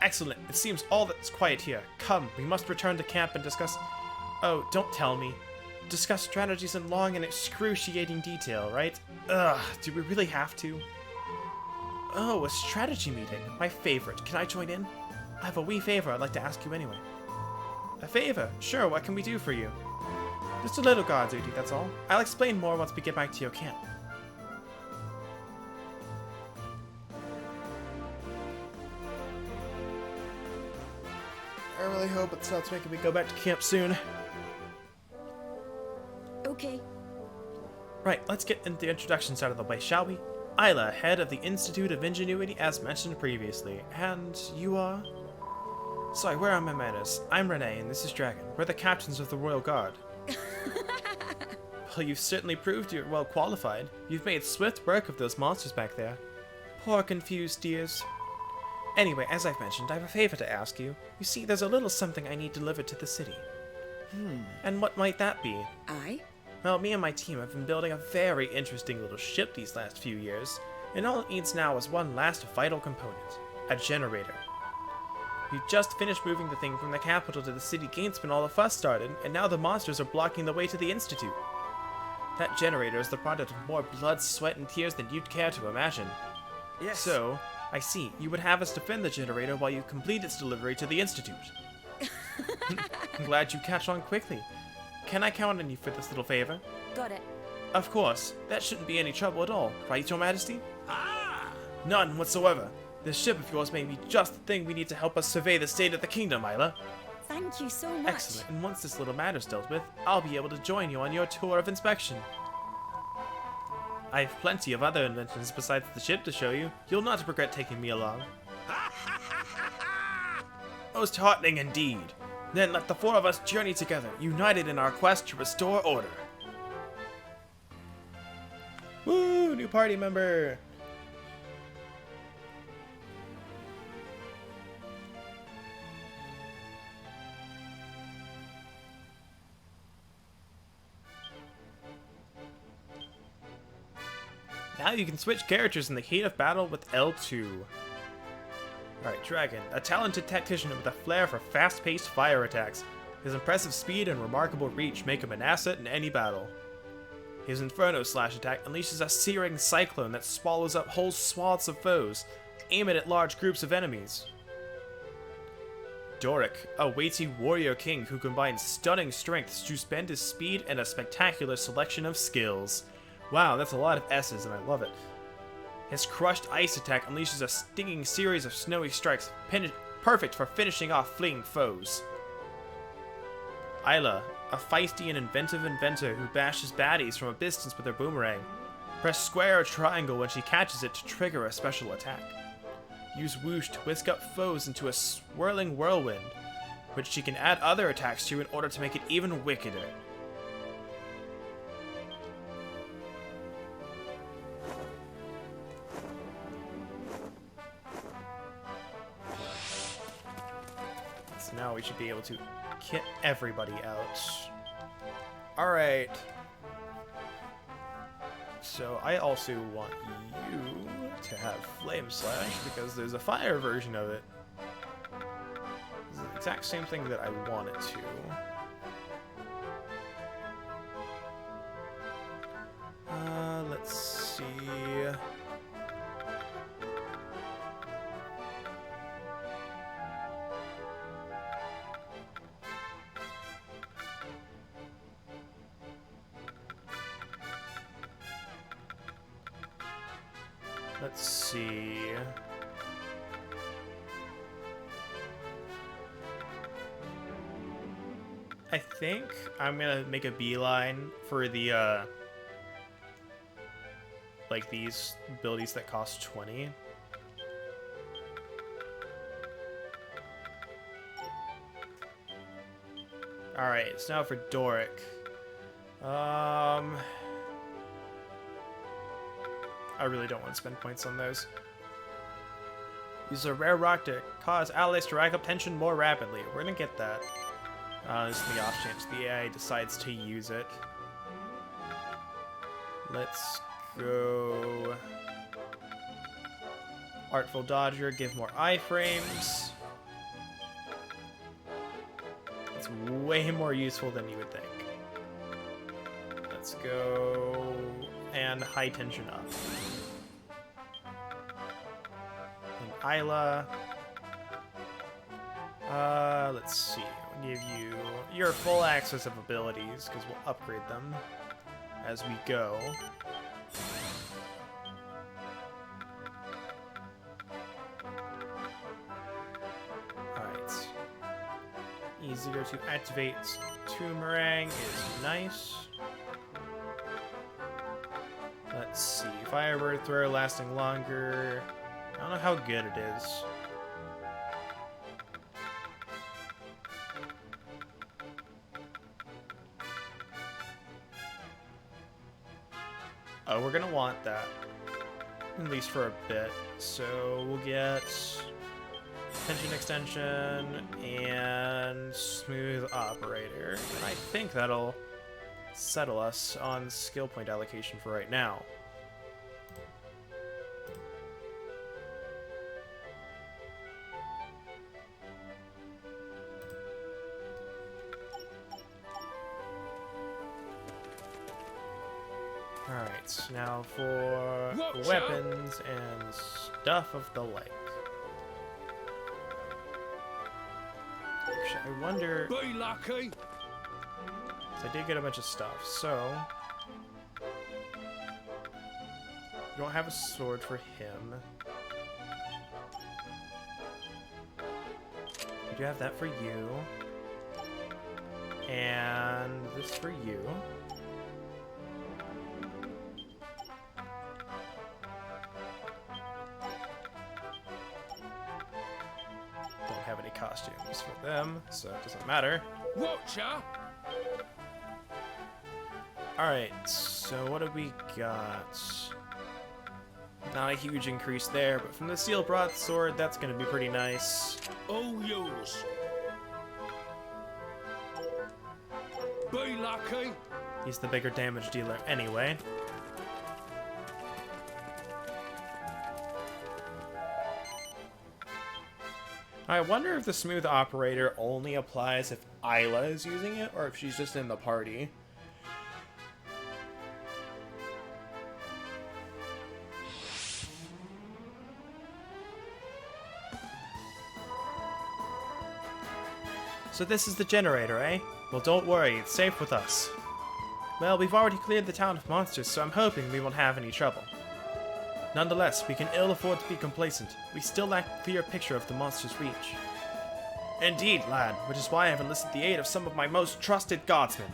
Excellent. It seems all that's quiet here. Come, we must return to camp and discuss... Oh, don't tell me. Discuss strategies in long and excruciating detail, right? Ugh, do we really have to? Oh, a strategy meeting. My favorite. Can I join in? I have a wee favor I'd like to ask you anyway. A favor? Sure, what can we do for you? Just a little guard duty, that's all. I'll explain more once we get back to your camp. I really hope it stops making me go back to camp soon. Okay. Right, let's get the introductions out of the way, shall we? Isla, head of the Institute of Ingenuity, as mentioned previously. And you are? Sorry, where are my manners? I'm Renee, and this is Dragon. We're the captains of the Royal Guard. Well, you've certainly proved you're well qualified. You've made swift work of those monsters back there. Poor confused dears. Anyway, as I've mentioned, I have a favor to ask you. You see, there's a little something I need delivered to the city. And what might that be? Well, me and my team have been building a very interesting little ship these last few years, and all it needs now is one last vital component. A generator. We just finished moving the thing from the capital to the city gates when all the fuss started, and now the monsters are blocking the way to the Institute. That generator is the product of more blood, sweat, and tears than you'd care to imagine. Yes. So, I see, you would have us defend the generator while you complete its delivery to the Institute. I'm glad you catch on quickly. Can I count on you for this little favor? Got it. Of course. That shouldn't be any trouble at all, right, Your Majesty? Ah! None whatsoever. This ship of yours may be just the thing we need to help us survey the state of the kingdom, Isla. Thank you so much. Excellent. And once this little matter's dealt with, I'll be able to join you on your tour of inspection. I have plenty of other inventions besides the ship to show you. You'll not regret taking me along. Most heartening indeed. Then let the four of us journey together, united in our quest to restore order. Woo! New party member! Now you can switch characters in the heat of battle with L2. Alright, Dragon. A talented tactician with a flair for fast-paced fire attacks. His impressive speed and remarkable reach make him an asset in any battle. His Inferno Slash attack unleashes a searing cyclone that swallows up whole swaths of foes. Aim it at large groups of enemies. Doric, a weighty warrior king who combines stunning strength to spend his speed and a spectacular selection of skills. Wow, that's a lot of S's and I love it. His crushed ice attack unleashes a stinging series of snowy strikes, perfect for finishing off fleeing foes. Isla, a feisty and inventive inventor who bashes baddies from a distance with her boomerang. Press square or triangle when she catches it to trigger a special attack. Use whoosh to whisk up foes into a swirling whirlwind, which she can add other attacks to in order to make it even wickeder. So now we should be able to kit everybody out. Alright. So I also want you to have Flame Slash because there's a fire version of it. It's the exact same thing that I want it to. Let's see. Let's see. I think I'm gonna make a beeline for the like these abilities that cost 20. Alright, so now for Doric. I really don't want to spend points on those. Use a rare rock to cause allies to rack up tension more rapidly. We're gonna get that. This is the off chance the AI decides to use it. Let's go... Artful Dodger, give more iframes. It's way more useful than you would think. Let's go... and high tension up. Isla. Let's see. We'll give you your full access of abilities, because we'll upgrade them as we go. Alright. Easier to activate Toomerang is nice. Let's see. Firebird throw lasting longer. I don't know how good it is. Oh, we're gonna want that. At least for a bit. So we'll get tension extension and smooth operator. And I think that'll settle us on skill point allocation for right now. Alright, now for weapons and stuff of the like. Actually, I wonder... Be lucky. I did get a bunch of stuff, so... You don't have a sword for him. I do have that for you. And this for you. Don't have any costumes for them, so it doesn't matter. Watcher. Alright, so what have we got? Not a huge increase there, but from the steel broadsword, that's going to be pretty nice. All yours. Be lucky. He's the bigger damage dealer anyway. I wonder if the smooth operator only applies if Isla is using it, or if she's just in the party. So this is the generator, eh? Well, don't worry, it's safe with us. Well, we've already cleared the town of monsters, so I'm hoping we won't have any trouble. Nonetheless, we can ill afford to be complacent. We still lack a clear picture of the monster's reach. Indeed, lad, which is why I have enlisted the aid of some of my most trusted guardsmen.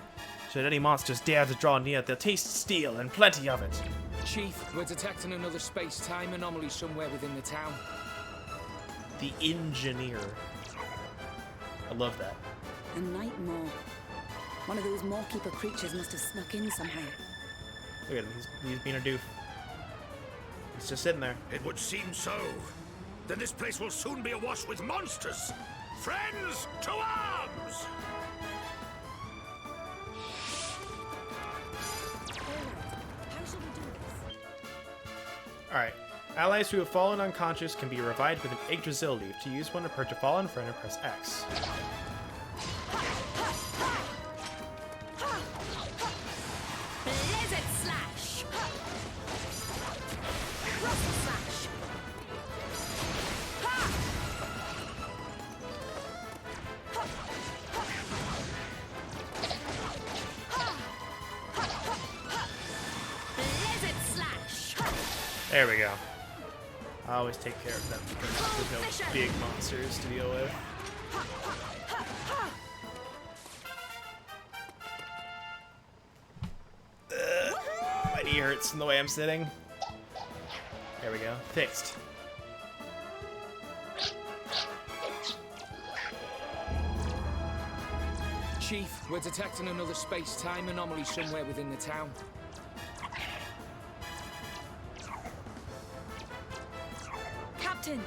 Should any monsters dare to draw near, they'll taste steel, and plenty of it. Chief, we're detecting another space-time anomaly somewhere within the town. The engineer. I love that. A night maw. One of those maw-keeper creatures must have snuck in somehow. Look at him, he's being a doof. He's just sitting there. It would seem so. Then this place will soon be awash with monsters. Friends, to arms! How shall we do this? Alright. Allies who have fallen unconscious can be revived with an Yggdrasil leaf. To use one, approach a fallen friend and press X. Blizzard slash. Russell slash. Blizzard slash. There we go. I always take care of them because there's no big monsters to deal with. My knee hurts from the way I'm sitting. There we go. Fixed. Chief, we're detecting another space-time anomaly somewhere within the town. Captain!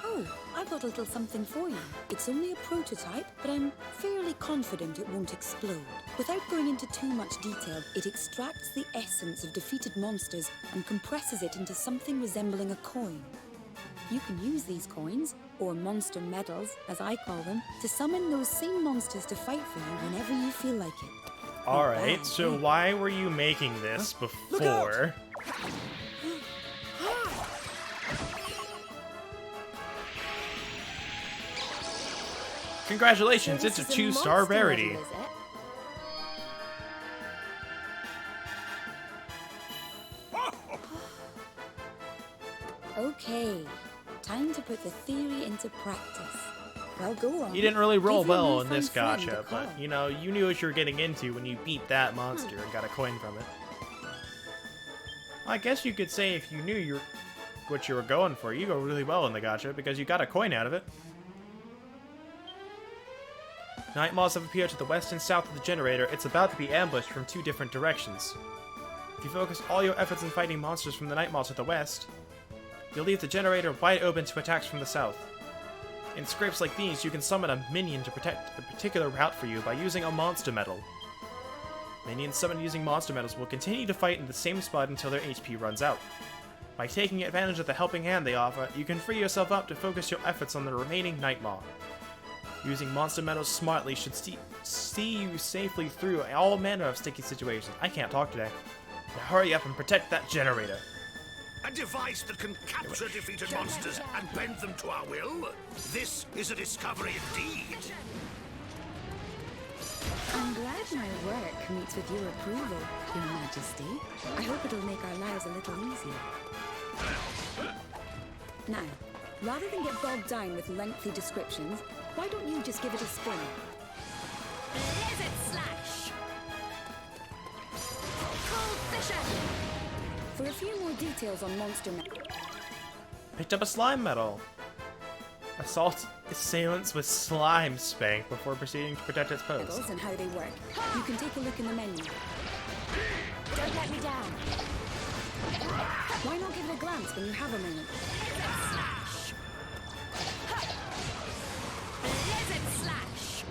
Oh, I've got a little something for you. It's only a prototype, but I'm fairly confident it won't explode. Without going into too much detail, it extracts the essence of defeated monsters and compresses it into something resembling a coin. You can use these coins, or monster medals, as I call them, to summon those same monsters to fight for you whenever you feel like it. Alright, so why were you making this before? Congratulations, So it's a this is 2-star monster rarity. medal, is it? Okay, time to put the theory into practice. Well, go on. You didn't really roll Give your well in newfound this friend gacha, a call. but you know, you knew what you were getting into when you beat that monster and got a coin from it. I guess you could say if you knew what you were going for, you go really well in the gacha because you got a coin out of it. Night moths have appeared to the west and south of the generator. It's about to be ambushed from 2 different directions. If you focus all your efforts in fighting monsters from the night moths to the west, you'll leave the generator wide open to attacks from the south. In scrapes like these, you can summon a minion to protect a particular route for you by using a monster medal. Minions summoned using monster medals will continue to fight in the same spot until their HP runs out. By taking advantage of the helping hand they offer, you can free yourself up to focus your efforts on the remaining night moth. Using monster medals smartly should see you safely through all manner of sticky situations. I can't talk today. Now hurry up and protect that generator. A device that can capture defeated monsters and bend them to our will? This is a discovery indeed. I'm glad my work meets with your approval, Your Majesty. I hope it'll make our lives a little easier. Now, rather than get bogged down with lengthy descriptions, why don't you just give it a spin? Lizard slash. Cold fisher. For a few more details on Monster Picked up a slime medal. Assault assailants with slime spank before proceeding to protect its post. medals and how they work, you can take a look in the menu. Don't let me down. Why not give it a glance when you have a moment? Lizard slash. Lizard slash.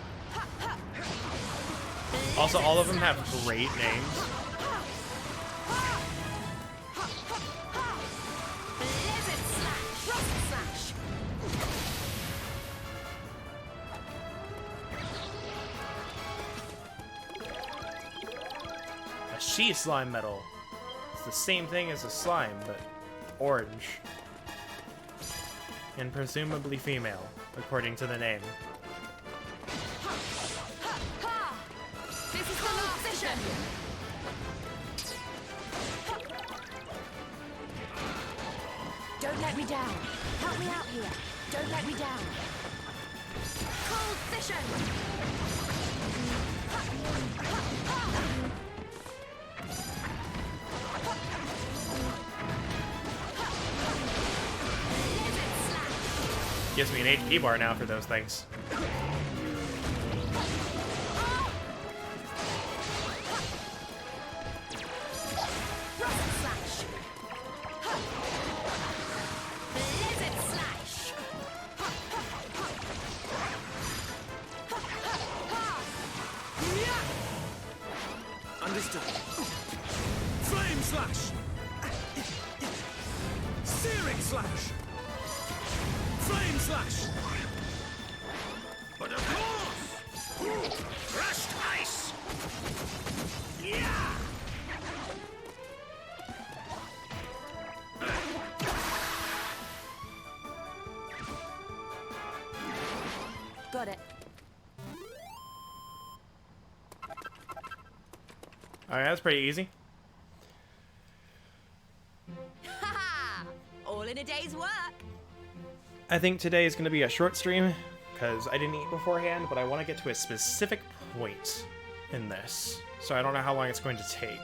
Also, all of them have great names. Lizard slash. Rock slash. A she slime medal. It's the same thing as a slime, but orange. And presumably female, according to the name. This is the position. Don't let me down. Help me out here. Don't let me down. Cold fission. Lizard slash. Gives me an HP bar now for those things. Rock slash. Lizard slash. Understood. Flame slash! Searing slash! Flame slash! But of course! Crushed ice! Yeah! Got it. Alright, that's pretty easy. Haha! All in a day's work. I think today is going to be a short stream, because I didn't eat beforehand, but I want to get to a specific point in this. So I don't know how long it's going to take.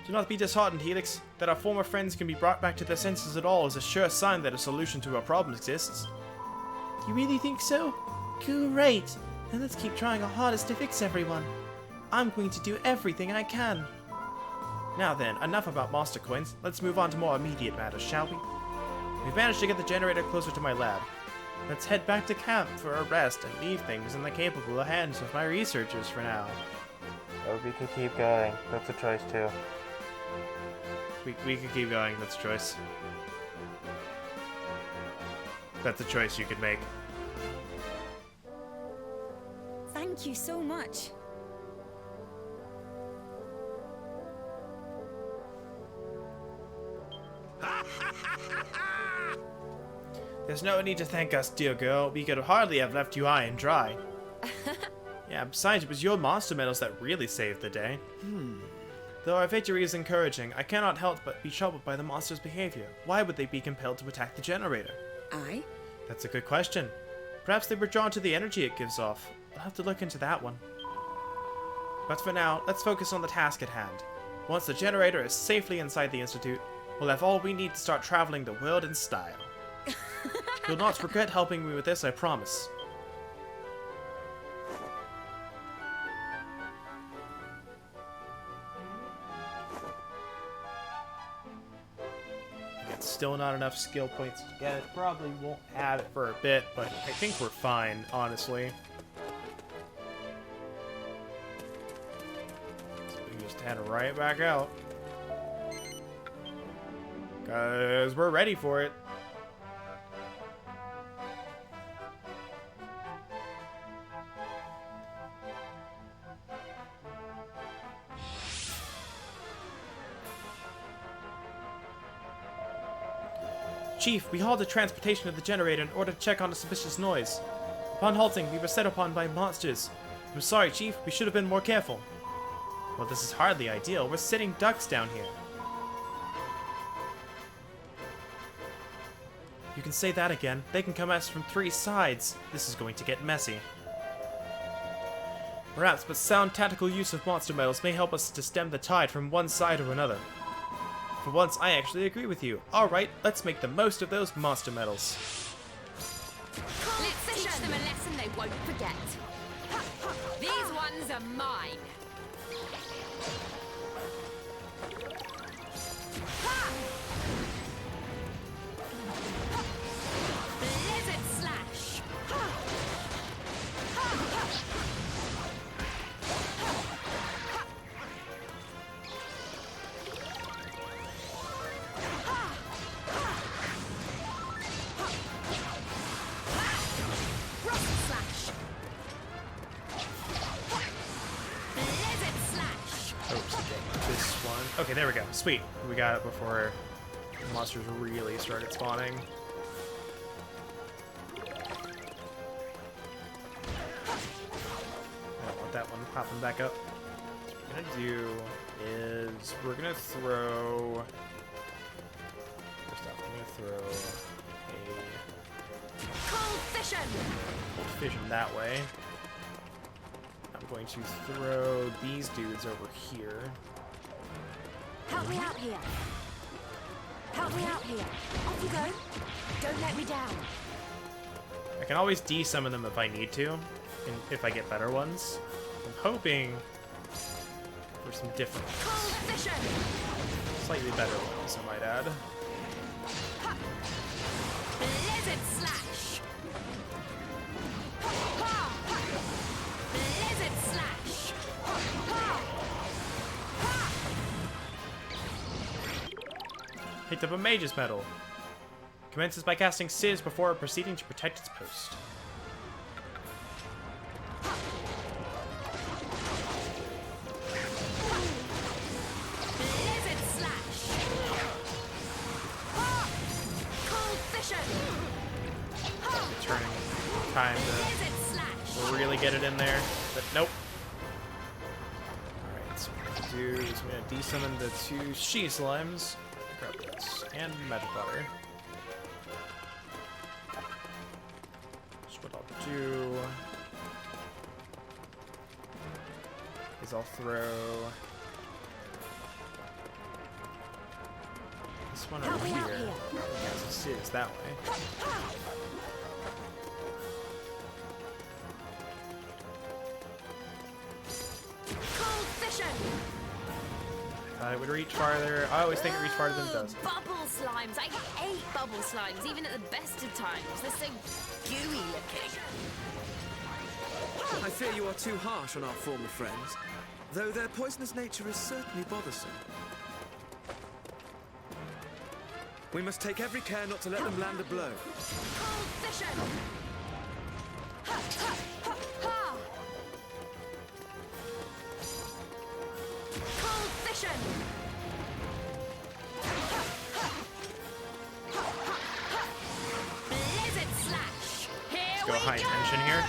Do not be disheartened, Helix. That our former friends can be brought back to their senses at all is a sure sign that a solution to our problem exists. You really think so? Great! Then let's keep trying our hardest to fix everyone. I'm going to do everything I can. Now then, enough about Monster Coins. Let's move on to more immediate matters, shall we? We've managed to get the generator closer to my lab. Let's head back to camp for a rest and leave things in the capable hands of my researchers for now. Or we could keep going. That's a choice too. We could keep going. That's a choice. That's a choice you could make. Thank you so much. There's no need to thank us, dear girl. We could hardly have left you high and dry. Yeah, besides, it was your monster medals that really saved the day. Though our victory is encouraging, I cannot help but be troubled by the monster's behavior. Why would they be compelled to attack the generator? Aye? That's a good question. Perhaps they were drawn to the energy it gives off. I'll have to look into that one. But for now, let's focus on the task at hand. Once the generator is safely inside the Institute, we'll have all we need to start traveling the world in style. You'll not regret helping me with this, I promise. It's still not enough skill points to get it. Probably won't have it for a bit, but I think we're fine, honestly. So we just head right back out. Because we're ready for it. Chief, we halted transportation of the generator in order to check on a suspicious noise. Upon halting, we were set upon by monsters. I'm sorry, Chief. We should have been more careful. Well, this is hardly ideal. We're sitting ducks down here. You can say that again. They can come at us from 3 sides. This is going to get messy. Perhaps, but sound tactical use of monster medals may help us to stem the tide from one side or another. For once, I actually agree with you. Alright, let's make the most of those monster medals. Let's teach them a lesson they won't forget. These ones are mine. Blizzard slash. Okay, there we go. Sweet. We got it before the monsters really started spawning. I don't want that one popping back up. What we're gonna do is we're gonna throw. First off, I'm gonna throw a Cold fission. cold fission that way. I'm going to throw these dudes over here. Help me out here. Help me out here. Off you go. Don't let me down. I can always de-summon them if I need to, and if I get better ones. I'm hoping for some different Cold fission. slightly better ones, I might add. Blizzard slash. Blizzard slash. Picked up a mage's medal. Commences by casting Sizz before proceeding to protect its post. Blizzard slash. Cold fission. Returning time Blizzard slash. to really get it in there, but nope. Alright, so what I'm gonna do is I'm gonna de-summon the 2 she slimes. Grab this, and magic butter. So what I'll do is I'll throw this one over here. Cast a Sizz that way. Cold fission. It would reach farther. I always think it reached farther than it does. Bubble slimes. I hate bubble slimes, even at the best of times. They're so gooey looking. I fear you are too harsh on our former friends, though their poisonous nature is certainly bothersome. We must take every care not to let them land a blow. Cold fission. Ha, ha, ha, ha. Cold fission. Ha, ha. Ha, ha, ha. mission here.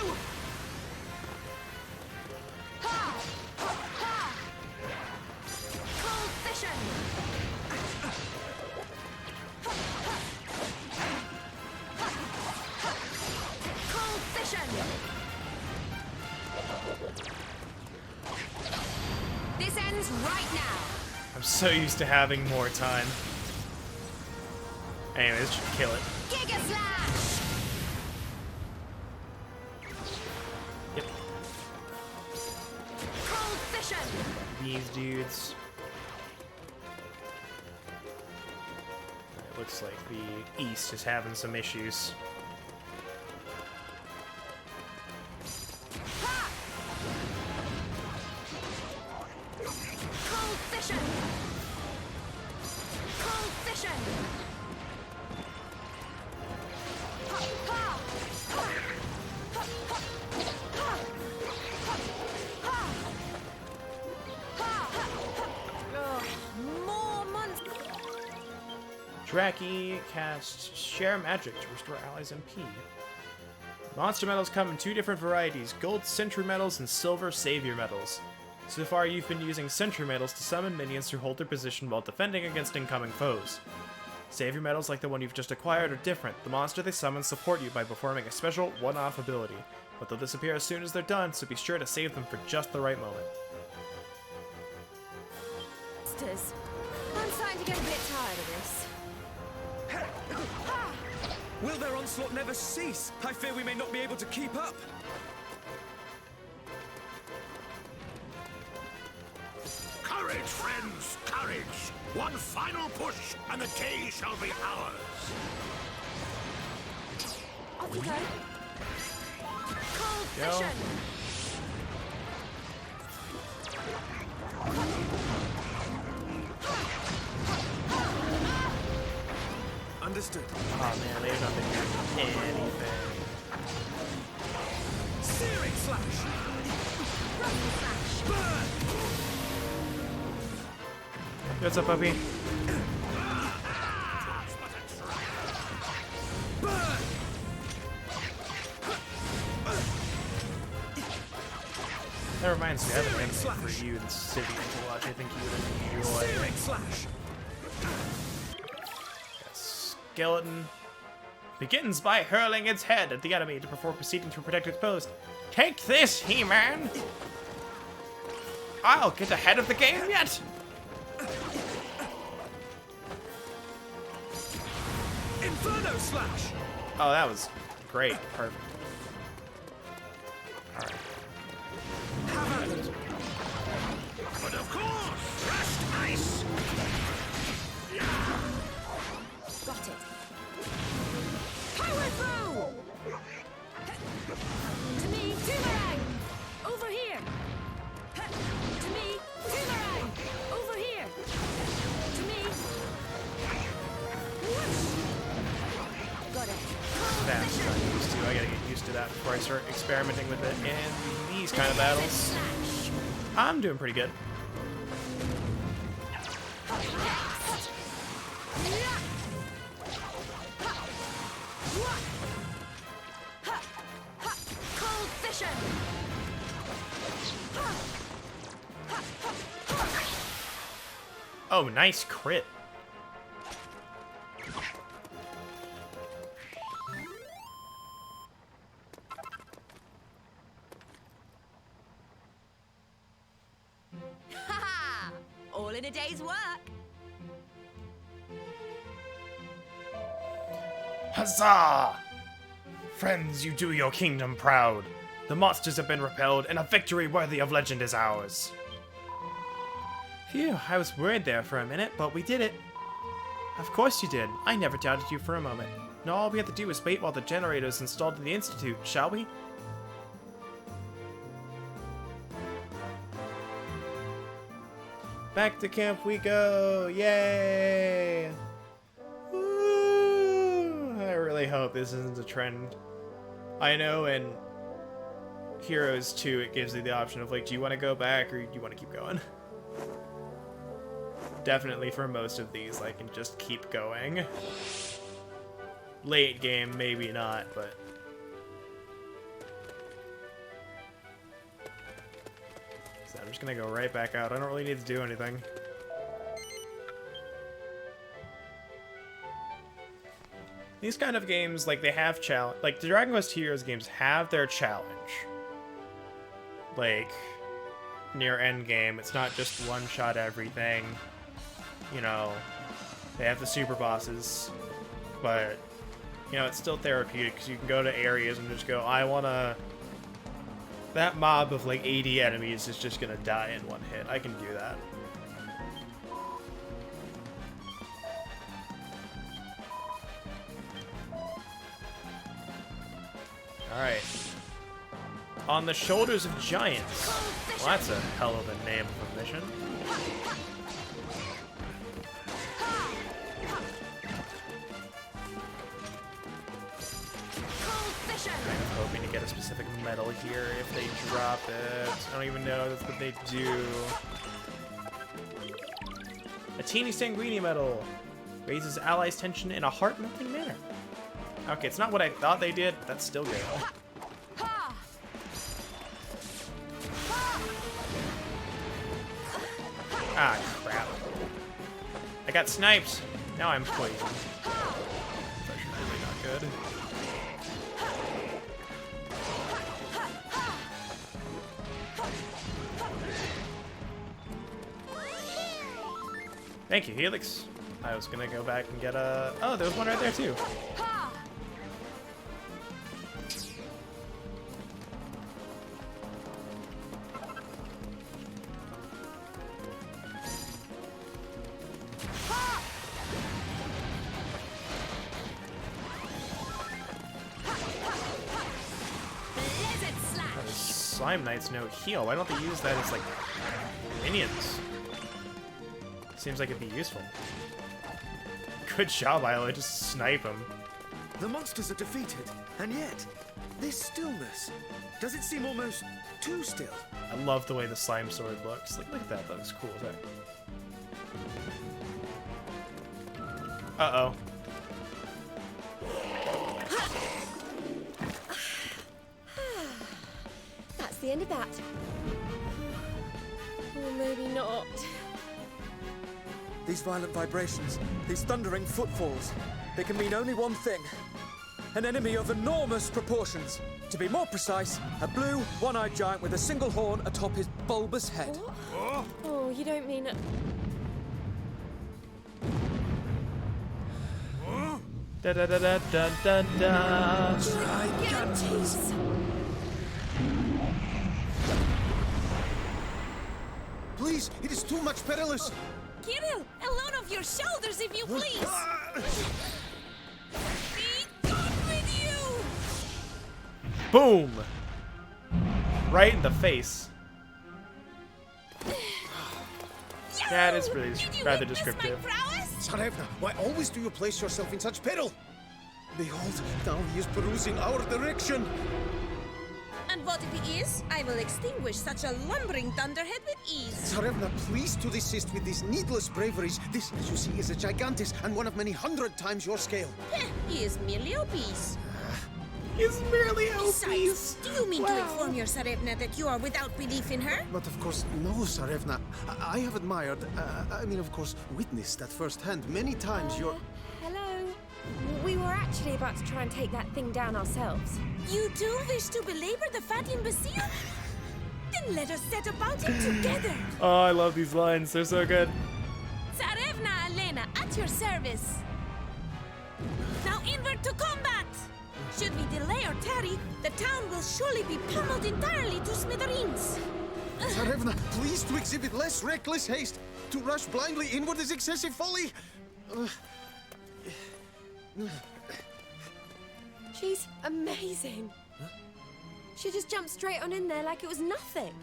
This ends right now. I'm so used to having more time. Anyway, this should kill it. Giga Slash! Yep. Cold Fission! These dudes. It looks like the East is having some issues. Cold Fission! Cold Fission! More monsters! Draki casts Share Magic to restore allies MP. Monster medals come in two different varieties, gold Sentry medals and silver Savior medals. So far you've been using Sentry medals to summon minions who hold their position while defending against incoming foes. Savior medals like the one you've just acquired are different. The monster they summon support you by performing a special one-off ability, but they'll disappear as soon as they're done, so be sure to save them for just the right moment. I'm starting to get a bit tired of this. Will their onslaught never cease? I fear we may not be able to keep up. Courage, friends, courage! One final push, and the day shall be ours. Off you go. Cold Go. Fission! Understood. Oh man, they've not been doing anything. Searing slash! Burn! What's up, puppy? Burn! That reminds me, I have an anime for you and City to watch. I think you would enjoy. Searing slash! Skeleton begins by hurling its head at the enemy before proceeding to protect its post. Take this, He-Man! I'll get ahead of the game yet! Inferno slash! Oh, that was great. Perfect. Alright. But of course, crushed ice! Got it. Power through! To me, Boomerang! Over here! To me, Boomerang! Over here! To me! Whoosh! Got it. That's what I'm used to. I gotta get used to that before I start experimenting with it in these kind of battles. I'm doing pretty good. Cold Fission! Oh, nice crit. Ha! All in a day's work. Huzzah! Friends, you do your kingdom proud. The monsters have been repelled, and a victory worthy of legend is ours. Phew, I was worried there for a minute, but we did it. Of course you did. I never doubted you for a moment. Now all we have to do is wait while the generator is installed in the Institute, shall we? Back to camp we go! Yay! Woo! I really hope this isn't a trend. I know in Heroes 2 it gives you the option of like, do you want to go back or do you want to keep going? Definitely for most of these I can just keep going. Late game, maybe not, but gonna go right back out. I don't really need to do anything. These kind of games, like, they have challenge. Like, the Dragon Quest Heroes games have their challenge. Like, near endgame, it's not just one-shot everything. You know, they have the super bosses, but, you know, it's still therapeutic because you can go to areas and just go, I wanna... That mob of, like, 80 enemies is just gonna die in one hit. I can do that. Alright. On the Shoulders of Giants. Well, that's a hell of a name of a mission. I'm hoping to get a specific medal here if they drop it. I don't even know that's what they do. A teeny sanguini medal. Raises allies' tension in a heart-melting manner. Okay, it's not what I thought they did, but that's still good. Ah, crap. I got sniped. Now I'm poisoned. That's really not good. Thank you, Helix. I was gonna go back and get a... Oh, there was one right there, too. Slime Knight's no heal. Why don't they use that as, like, minions? Seems like it'd be useful. Good job, Isla. Just snipe him. The monsters are defeated, and yet, this stillness. Does it seem almost too still? I love the way the slime sword looks. Like, look at that. That looks cool. Uh-oh. That's the end of that. Or maybe not. These violent vibrations, these thundering footfalls, they can mean only one thing. An enemy of enormous proportions. To be more precise, a blue, one-eyed giant with a single horn atop his bulbous head. What? Oh, you don't mean... Da-da-da-da-da-da-da. Gigantes! Please, it is too much perilous. Kirill, a load off your shoulders if you please! Be gone with you! Boom! Right in the face. That is really rather descriptive. Tsarevna, why always do you place yourself in such peril? Behold, now he is perusing our direction. And what if he is? I will extinguish such a lumbering thunderhead with ease. Tsarevna, please to desist with these needless braveries. This, as you see, is a gigantis and one of many 100 times your scale. Heh, he is merely obese. He's merely obese. Besides, do you mean to inform your Tsarevna that you are without belief in her? But of course, no, Tsarevna. I have admired, I mean, of course, witnessed at first hand many times your... Hello? We were actually about to try and take that thing down ourselves. You do wish to belabor the fat imbecile? Then let us set about it together. Oh, I love these lines. They're so good. Tsarevna Elena, at your service. Now inward to combat! Should we delay or tarry, the town will surely be pummeled entirely to smithereens. Tsarevna, please to exhibit less reckless haste. To rush blindly inward is excessive folly. She's amazing. She just jumped straight on in there like it was nothing.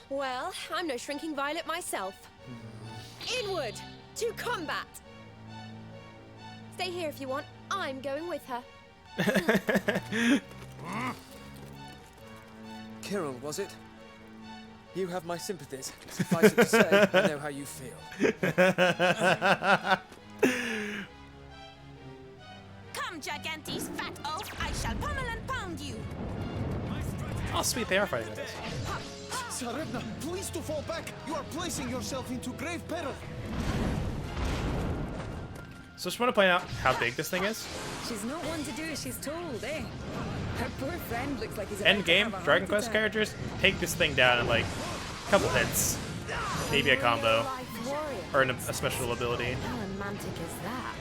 Well, I'm no shrinking violet myself. Inward to combat. Stay here if you want. I'm going with her. Kirill, was it? You have my sympathies. Suffice it to say, I know how you feel. Come, Gigantes, fat oaf, I shall pummel and pound you. Oh, sweet, they are fighting with us. Tsarevna, please to fall back. You are placing yourself into grave peril. So just want to point out how big this thing is. She's not one to do as she's told, eh? Her poor friend looks like he's about End to game, have a Dragon heart Quest attack. characters take this thing down in like a couple hits. Maybe a combo. Or a special ability. How romantic is that?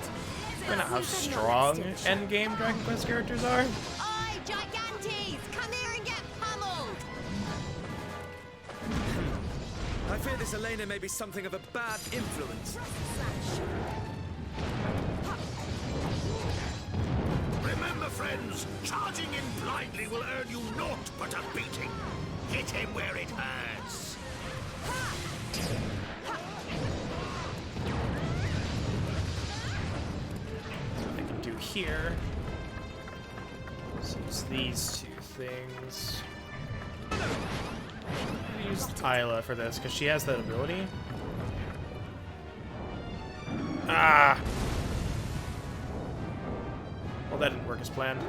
I don't know how strong end game Dragon Quest characters are. Oi, Gigantes! Come here and get pummeled! I fear this Elena may be something of a bad influence. Remember, friends, charging in blindly will earn you naught but a beating. Hit him where it hurts. What I can do here is use these two things. I'm gonna use Isla for this because she has that ability. Ah! Well, that didn't work as planned.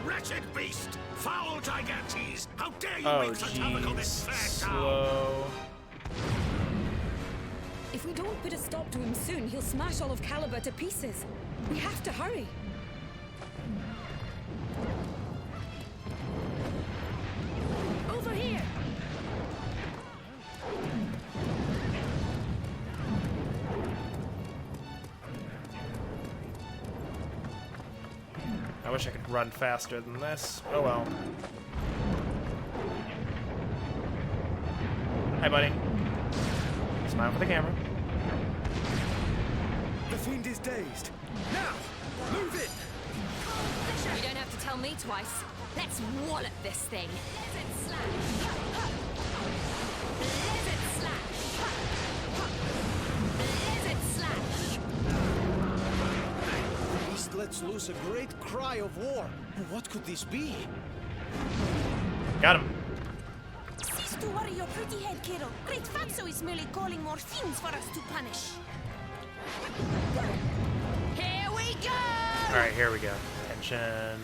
Wretched beast! Foul Gigantes! How dare you Oh, wreak such havoc on this jeez. fair town! Slow. If we don't put a stop to him soon, he'll smash all of Caliber to pieces. We have to hurry. Over here! I wish I could run faster than this. Oh well. Hi, buddy. Smile for the camera. The fiend is dazed. Now, move in! You don't have to tell me twice. Let's wallop this thing. Blizzard slash. Blizzard slash. Blizzard slash. The beast lets loose a great cry of war. What could this be? Got him. Cease to worry your pretty head, kiddo. Great Fatso is merely calling more fiends for us to punish. Here we go! Alright, here we go. Tension.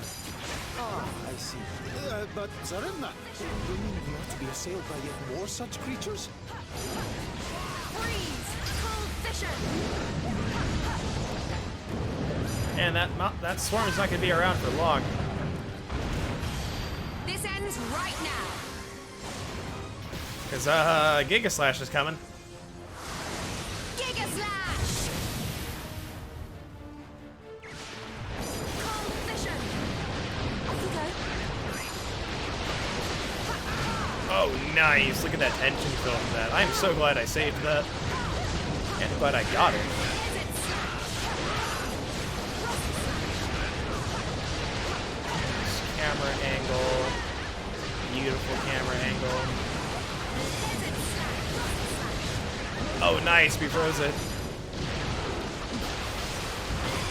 Ah, I see. But Tsarevna, do you not be assailed by yet more such creatures? Freeze! Cold vision! And that swarm is not going to be around for long. This ends right now. Because, Giga Slash is coming. Giga slash! Cold vision! Off you go. Oh, nice. Look at that tension film in that. I'm so glad I saved that. And glad I got it. Blizzard slash! Camera angle. Beautiful camera angle. Blizzard slash! Oh, nice. We froze it.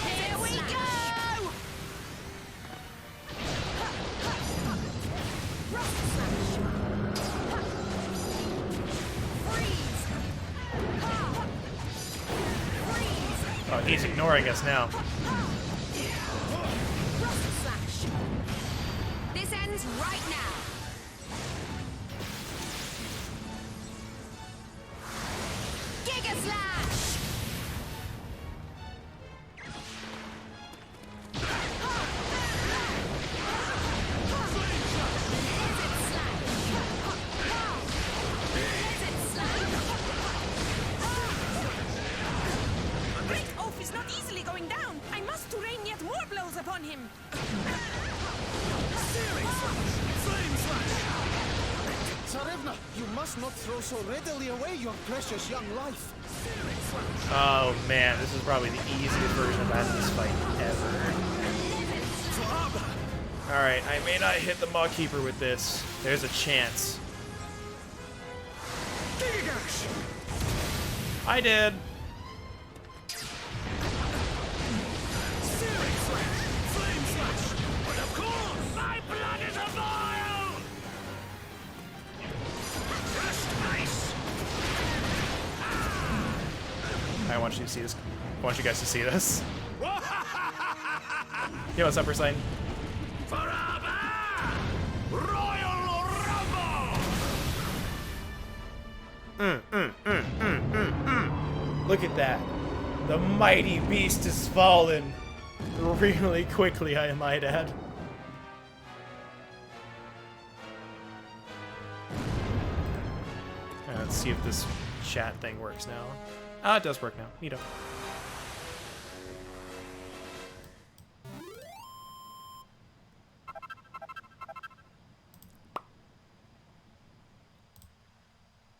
Here we go! Freeze! Freeze! Oh, he's ignoring us now. Slash! This ends right now! Giga slash! Great Oaf is not easily going down. I must to rain yet more blows upon him. Tsarevna, you must not throw so readily away your precious young life. Oh, man. This is probably the easiest version of this fight ever. Alright, I may not hit the Maw Keeper with this. There's a chance. I did. But of course, my blood is a boil! Just ice! I want you to see this. I want you guys to see this. Yo, what's up, Ursine? Forever! Royal Look at that. The mighty beast has fallen. Really quickly, I might add. Let's see if this chat thing works now. Ah, it does work now. Neato.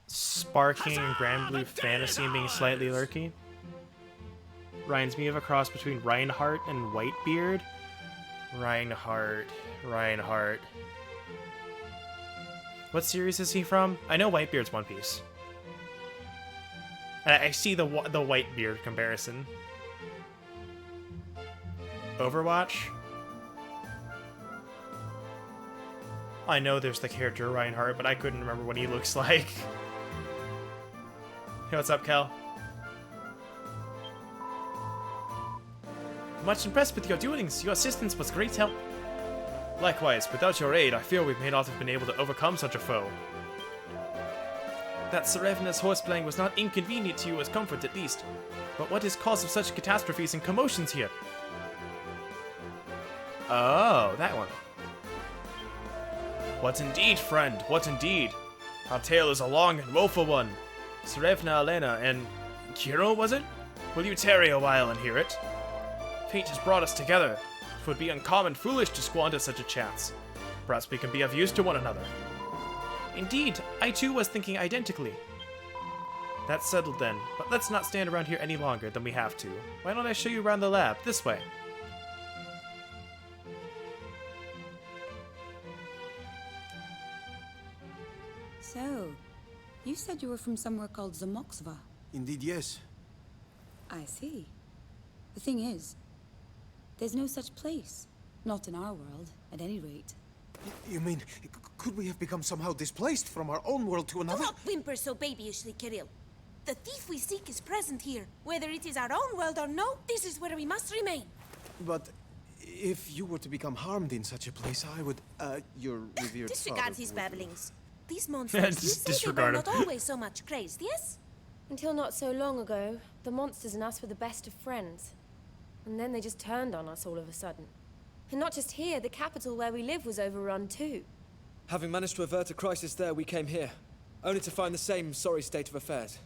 Sparking and Grand Blue Fantasy and being slightly lurky. Reminds me of a cross between Reinhardt and Whitebeard. Reinhardt. What series is he from? I know Whitebeard's One Piece. I see the Whitebeard comparison. Overwatch? I know there's the character Reinhardt, but I couldn't remember what he looks like. Hey, what's up, Kel? Much impressed with your doings. Your assistance was great help. Likewise, without your aid, I fear we may not have been able to overcome such a foe. That Serevna's horseplaying was not inconvenient to you as comfort, at least. But what is cause of such catastrophes and commotions here? Oh, that one. What indeed, friend? What indeed? Our tale is a long and woeful one. Serevna, Elena, and Kiro, was it? Will you tarry a while and hear it? Fate has brought us together. It would be uncommon foolish to squander such a chance. Perhaps we can be of use to one another. Indeed, I too was thinking identically. That's settled then, but let's not stand around here any longer than we have to. Why don't I show you around the lab, this way? So, you said you were from somewhere called Zamoxva. Indeed, yes. I see. The thing is, there's no such place. Not in our world, at any rate. You mean, could we have become somehow displaced from our own world to another? Do not whimper so babyishly, Kirill. The thief we seek is present here. Whether it is our own world or no, this is where we must remain. But if you were to become harmed in such a place, I would, your revered Disregard father his would- babblings. These monsters, you say they were not always so much crazed, yes? Until not so long ago, the monsters and us were the best of friends. And then they just turned on us all of a sudden. And not just here, the capital where we live was overrun too. Having managed to avert a crisis there, we came here, only to find the same sorry state of affairs.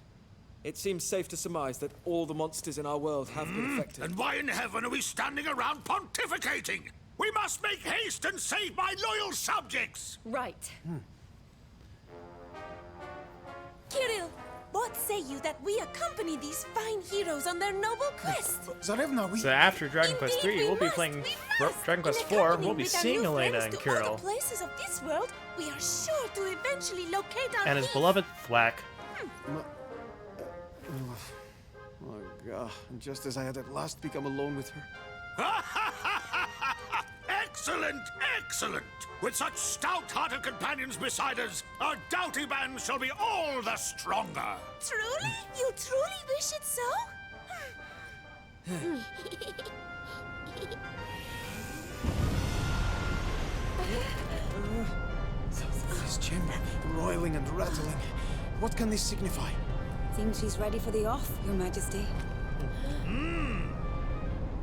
It seems safe to surmise that all the monsters in our world have been affected. And why in heaven are we standing around pontificating? We must make haste and save my loyal subjects! Right. Kirill, what say you that we accompany these fine heroes on their noble quest? Zarevna, we... So after Dragon Quest 3, Indeed, we'll be must, playing we must. Dragon Quest In 4, we'll accompanying be with our seeing new Elena friends and to all Kirill. the places of this world, we are sure to eventually locate our And his thief. beloved Thwack. Oh, God. And just as I had at last become alone with her. Excellent, excellent! With such stout-hearted companions beside us, our doughty band shall be all the stronger! Truly? You truly wish it so? This chamber, roiling and rattling. What can this signify? Seems she's ready for the off, Your Majesty.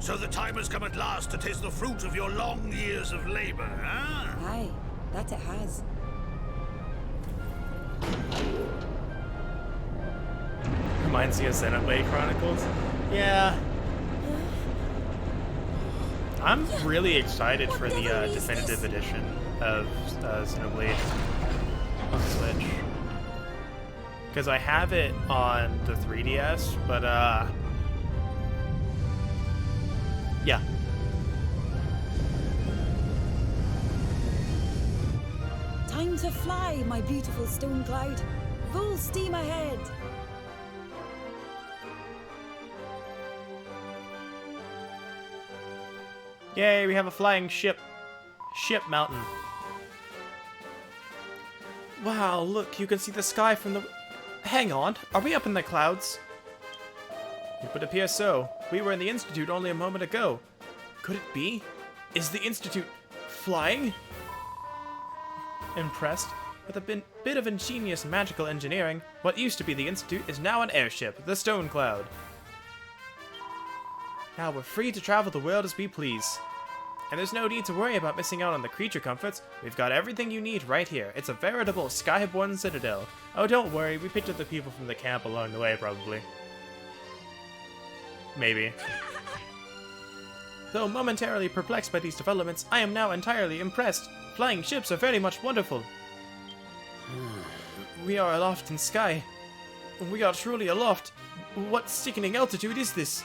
So the time has come at last to taste the fruit of your long years of labor, huh? Aye, that it has. Reminds me of Xenoblade Chronicles. Yeah. I'm really excited for the definitive edition of Xenoblade on Switch. Because I have it on the 3DS, but yeah. Time to fly, my beautiful stone cloud. Full steam ahead. Yay, we have a flying ship. Ship Mountain. Wow, look, you can see the sky from the... Hang on, are we up in the clouds? It would appear so. We were in the Institute only a moment ago. Could it be? Is the Institute flying? Impressed. With a bit of ingenious magical engineering, what used to be the Institute is now an airship, the Stone Cloud. Now we're free to travel the world as we please. And there's no need to worry about missing out on the creature comforts. We've got everything you need right here. It's a veritable skyborn citadel. Oh, don't worry, we picked up the people from the camp along the way, probably. Maybe. Though momentarily perplexed by these developments, I am now entirely impressed. Flying ships are very much wonderful. We are aloft in sky. We are truly aloft. What sickening altitude is this?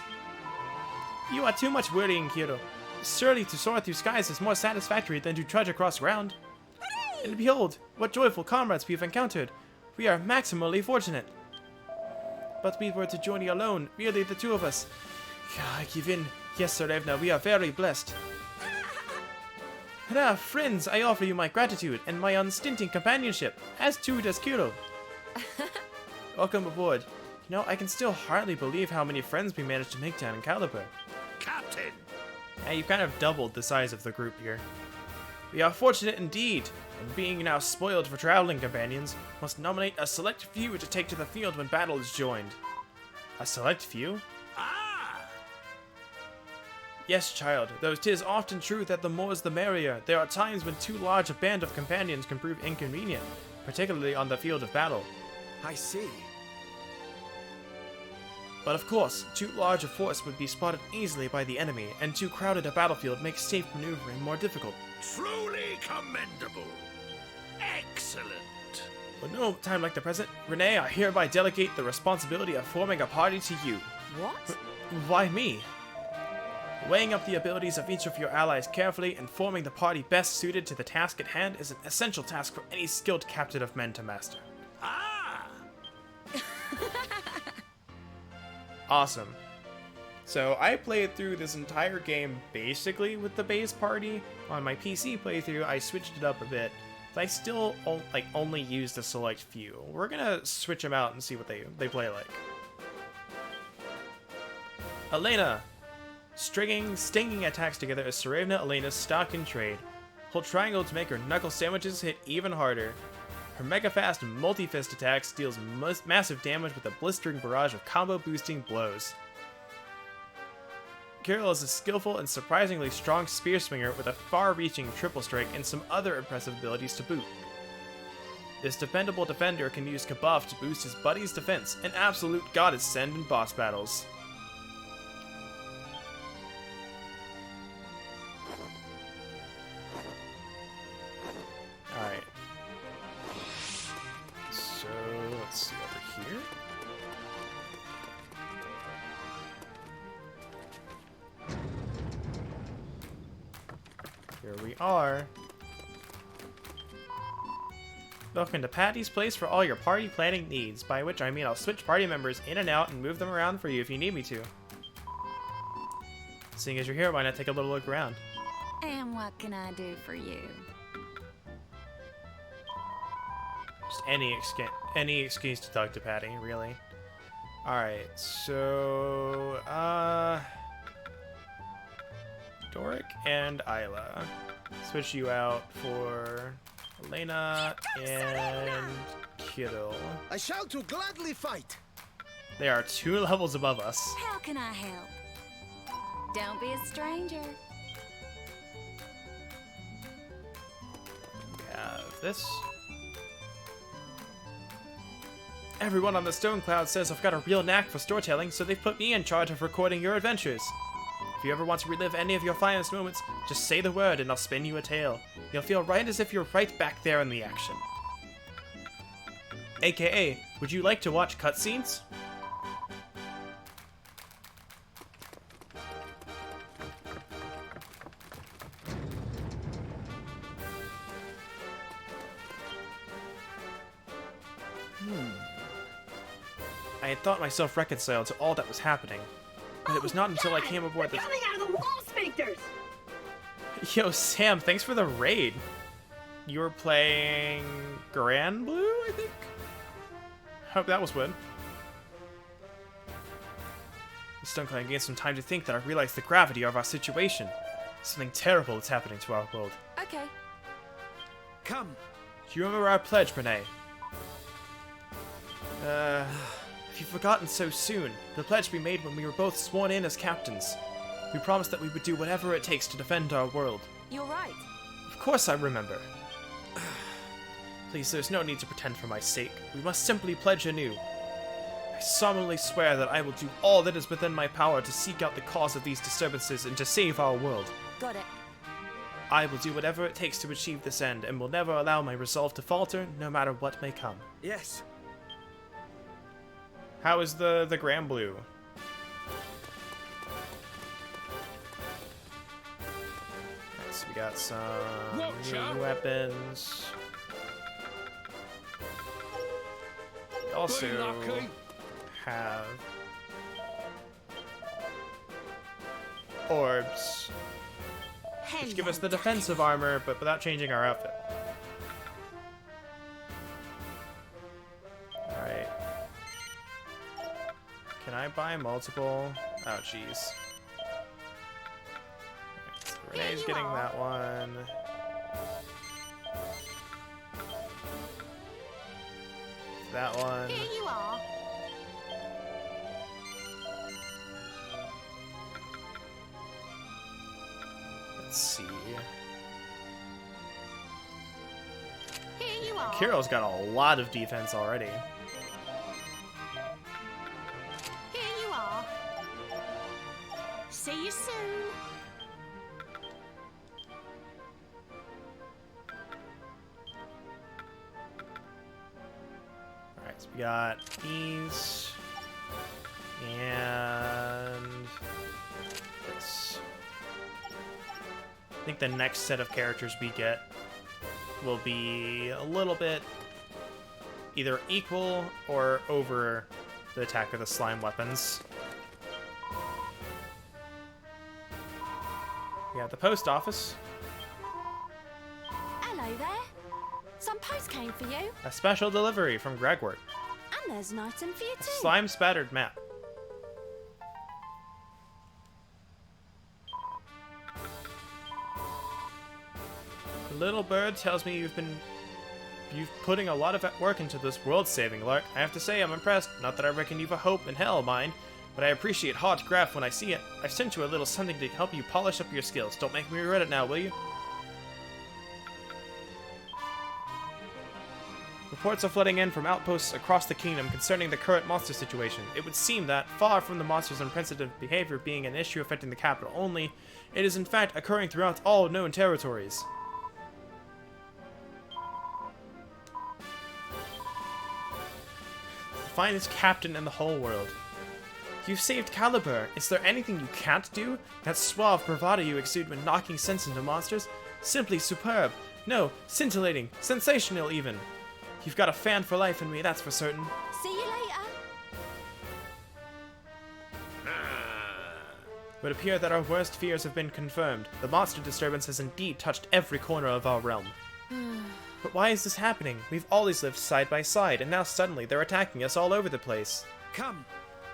You are too much worrying, Kiro. Surely to soar through skies is more satisfactory than to trudge across ground. Hooray! And behold, what joyful comrades we have encountered. We are maximally fortunate. But we were to journey alone, merely the two of us. I give in. Yes, Tsarevna, we are very blessed. Hurrah, friends, I offer you my gratitude and my unstinting companionship, as too does Kiro. Welcome aboard. You know, I can still hardly believe how many friends we managed to make down in Caliber. Captain! Yeah, you've kind of doubled the size of the group here. We are fortunate indeed, and being now spoiled for traveling companions, must nominate a select few to take to the field when battle is joined. A select few? Ah! Yes, child, though 'tis often true that the more's the merrier, there are times when too large a band of companions can prove inconvenient, particularly on the field of battle. I see. But of course, too large a force would be spotted easily by the enemy, and too crowded a battlefield makes safe maneuvering more difficult. Truly commendable. Excellent. But no time like the present, Renee, I hereby delegate the responsibility of forming a party to you. What? Why me? Weighing up the abilities of each of your allies carefully and forming the party best suited to the task at hand is an essential task for any skilled captain of men to master. Ah! Awesome. So I played through this entire game basically with the base party. On my PC playthrough, I switched it up a bit. But I still only used a select few. We're gonna switch them out and see what they play like. Elena. Stinging attacks together as Tsarevna Elena's stock in trade. Hold triangle to make her knuckle sandwiches hit even harder. Her mega-fast multi-fist attacks deals massive damage with a blistering barrage of combo-boosting blows. Kirill is a skillful and surprisingly strong spear swinger with a far-reaching triple strike and some other impressive abilities to boot. This dependable defender can use Kabuff to boost his buddy's defense, an absolute godsend in boss battles. Alright. So, let's see over here. Here we are. Welcome to Patty's Place for all your party planning needs, by which I mean I'll switch party members in and out and move them around for you if you need me to. Seeing as you're here, why not take a little look around? And what can I do for you? Just any excuse to talk to Patty, really. Alright, so, Doric and Isla. Switch you out for Elena and Kirill. I shall to gladly fight. They are 2 levels above us. How can I help? Don't be a stranger. We have this. Everyone on the Stone Cloud says I've got a real knack for storytelling, so they've put me in charge of recording your adventures. If you ever want to relive any of your finest moments, just say the word and I'll spin you a tale. You'll feel right as if you're right back there in the action. AKA, would you like to watch cutscenes? I had thought myself reconciled to all that was happening, but it was not until I came aboard the... Coming out of the wall sphincters! Yo, Sam, thanks for the raid. You were playing Grand Blue, I think? Hope that was good. The Stone Clan gained some time to think that I realized the gravity of our situation. Something terrible is happening to our world. Okay. Come, Do you remember our pledge, Renee? Have you forgotten so soon? The pledge we made when we were both sworn in as captains. We promised that we would do whatever it takes to defend our world. You're right. Of course I remember. Please, there's no need to pretend for my sake. We must simply pledge anew. I solemnly swear that I will do all that is within my power to seek out the cause of these disturbances and to save our world. Got it. I will do whatever it takes to achieve this end, and will never allow my resolve to falter, no matter what may come. Yes. How is the Grand Blue? Right, so we got some new weapons. We also have orbs, which give us the defensive armor, but without changing our outfit. Alright. Can I buy multiple? Oh, jeez. So Renee's getting that one. That one. Here you are. Let's see. Here you are. Kiro's got a lot of defense already. Here you are. See you soon. Alright, so we got these. And this. I think the next set of characters we get will be a little bit either equal or over the attack of the slime weapons. We got the post office. Hello there. Some post came for you. A special delivery from Gregward. And there's an item for you A too. slime spattered map. The little bird tells me you've putting a lot of work into this world-saving, Lark. I have to say I'm impressed. Not that I reckon you've a hope in hell, mind, but I appreciate hard graft when I see it. I've sent you a little something to help you polish up your skills. Don't make me regret it now, will you? Reports are flooding in from outposts across the kingdom concerning the current monster situation. It would seem that, far from the monster's unprecedented behavior being an issue affecting the capital only, it is in fact occurring throughout all known territories. The finest captain in the whole world. You've saved Caliber. Is there anything you can't do? That suave bravado you exude when knocking sense into monsters? Simply superb. No, scintillating. Sensational, even. You've got a fan for life in me, that's for certain. See you later. It would appear that our worst fears have been confirmed. The monster disturbance has indeed touched every corner of our realm. But why is this happening? We've always lived side by side, and now suddenly they're attacking us all over the place. Come.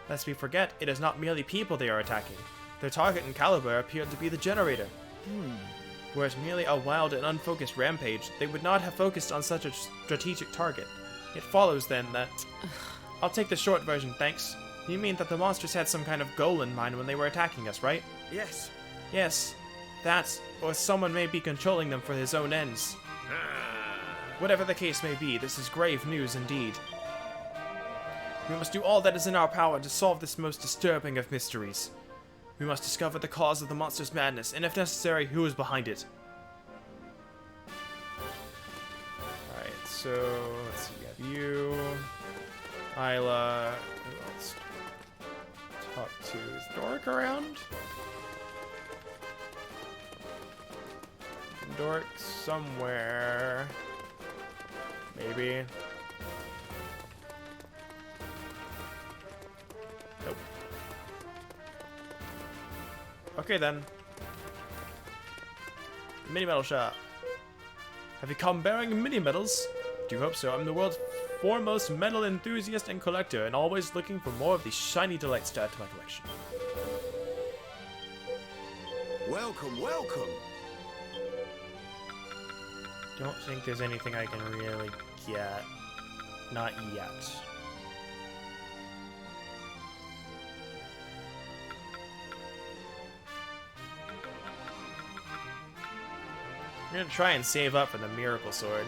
Lest we forget, it is not merely people they are attacking. Their target in Caliber appeared to be the generator. Were it merely a wild and unfocused rampage, they would not have focused on such a strategic target. It follows, then, that... I'll take the short version, thanks. You mean that the monsters had some kind of goal in mind when they were attacking us, right? Yes. Yes. That, or someone may be controlling them for his own ends. Whatever the case may be, this is grave news indeed. We must do all that is in our power to solve this most disturbing of mysteries. We must discover the cause of the monster's madness, and if necessary, who is behind it. Alright, so, let's see, we have you, Isla, who else? Talk to, is Doric around? Doric somewhere. Maybe. Nope. Okay then. Mini metal shop. Have you come bearing mini metals? Do hope so. I'm the world's foremost metal enthusiast and collector, and always looking for more of these shiny delights to add to my collection. Welcome, welcome. Don't think there's anything I can really get. Not yet. I'm gonna try and save up for the Miracle Sword.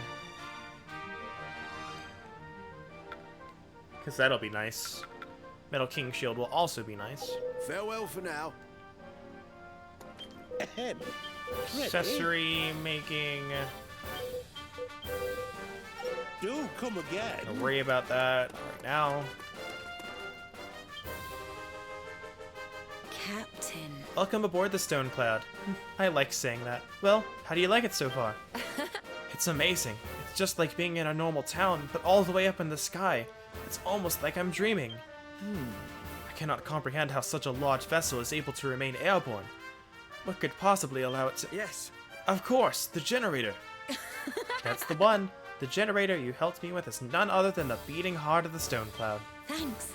Because that'll be nice. Metal King Shield will also be nice. Farewell for now. Ahem. Accessory making. Do come again. Don't worry about that right now. Captain. Welcome aboard the Stone Cloud. I like saying that. Well, how do you like it so far? It's amazing. It's just like being in a normal town, but all the way up in the sky. It's almost like I'm dreaming. I cannot comprehend how such a large vessel is able to remain airborne. What could possibly allow it to... Yes. Of course, the generator. That's the one. The generator you helped me with is none other than the beating heart of the Stone Cloud. Thanks.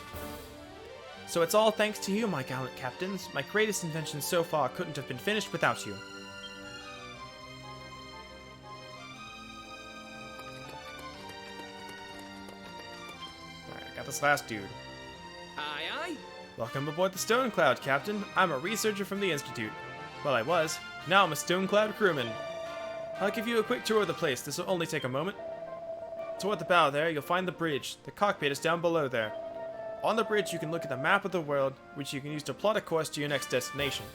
So it's all thanks to you, my gallant captains. My greatest invention so far couldn't have been finished without you. Alright, got this last dude. Aye, aye. Welcome aboard the Stone Cloud, Captain. I'm a researcher from the Institute. Well, I was. Now I'm a Stone Cloud crewman. I'll give you a quick tour of the place. This will only take a moment. Toward the bow there, you'll find the bridge. The cockpit is down below there. On the bridge, you can look at the map of the world, which you can use to plot a course to your next destination.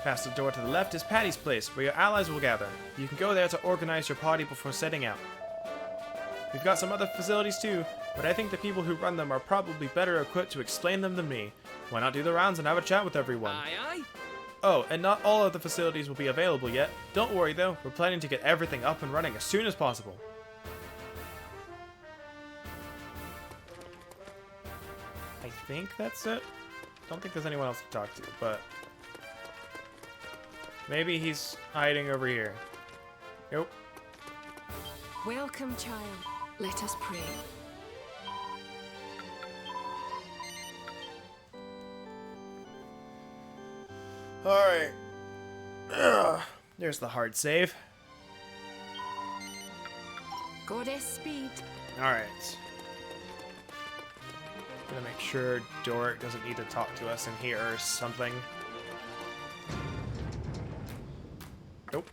Past the door to the left is Patty's place, where your allies will gather. You can go there to organize your party before setting out. We've got some other facilities too, but I think the people who run them are probably better equipped to explain them than me. Why not do the rounds and have a chat with everyone? Aye, aye. Oh, and not all of the facilities will be available yet. Don't worry though, we're planning to get everything up and running as soon as possible. I think that's it. Don't think there's anyone else to talk to, but... maybe he's hiding over here. Nope. Welcome, child. Let us pray. Alright. There's the hard save. Goddess speed. Alright. Gonna make sure Doric doesn't need to talk to us in here or something. Nope.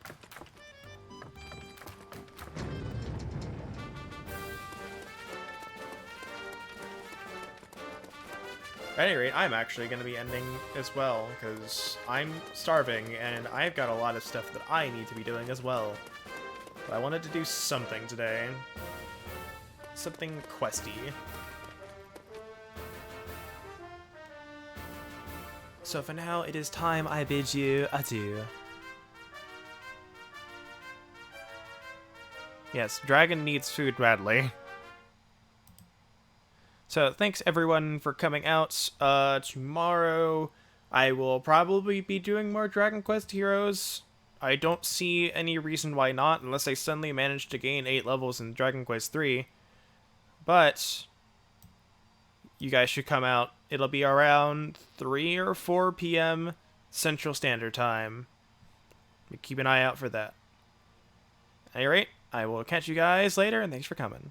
At any rate, I'm actually going to be ending as well, because I'm starving, and I've got a lot of stuff that I need to be doing as well. But I wanted to do something today. Something questy. So for now, it is time I bid you adieu. Yes, Dragon needs food badly. So thanks everyone for coming out. Tomorrow I will probably be doing more Dragon Quest Heroes. I don't see any reason why not, unless I suddenly manage to gain 8 levels in Dragon Quest 3. But you guys should come out. It'll be around 3 or 4 p.m. Central Standard Time. Keep an eye out for that. At any rate, I will catch you guys later, and thanks for coming.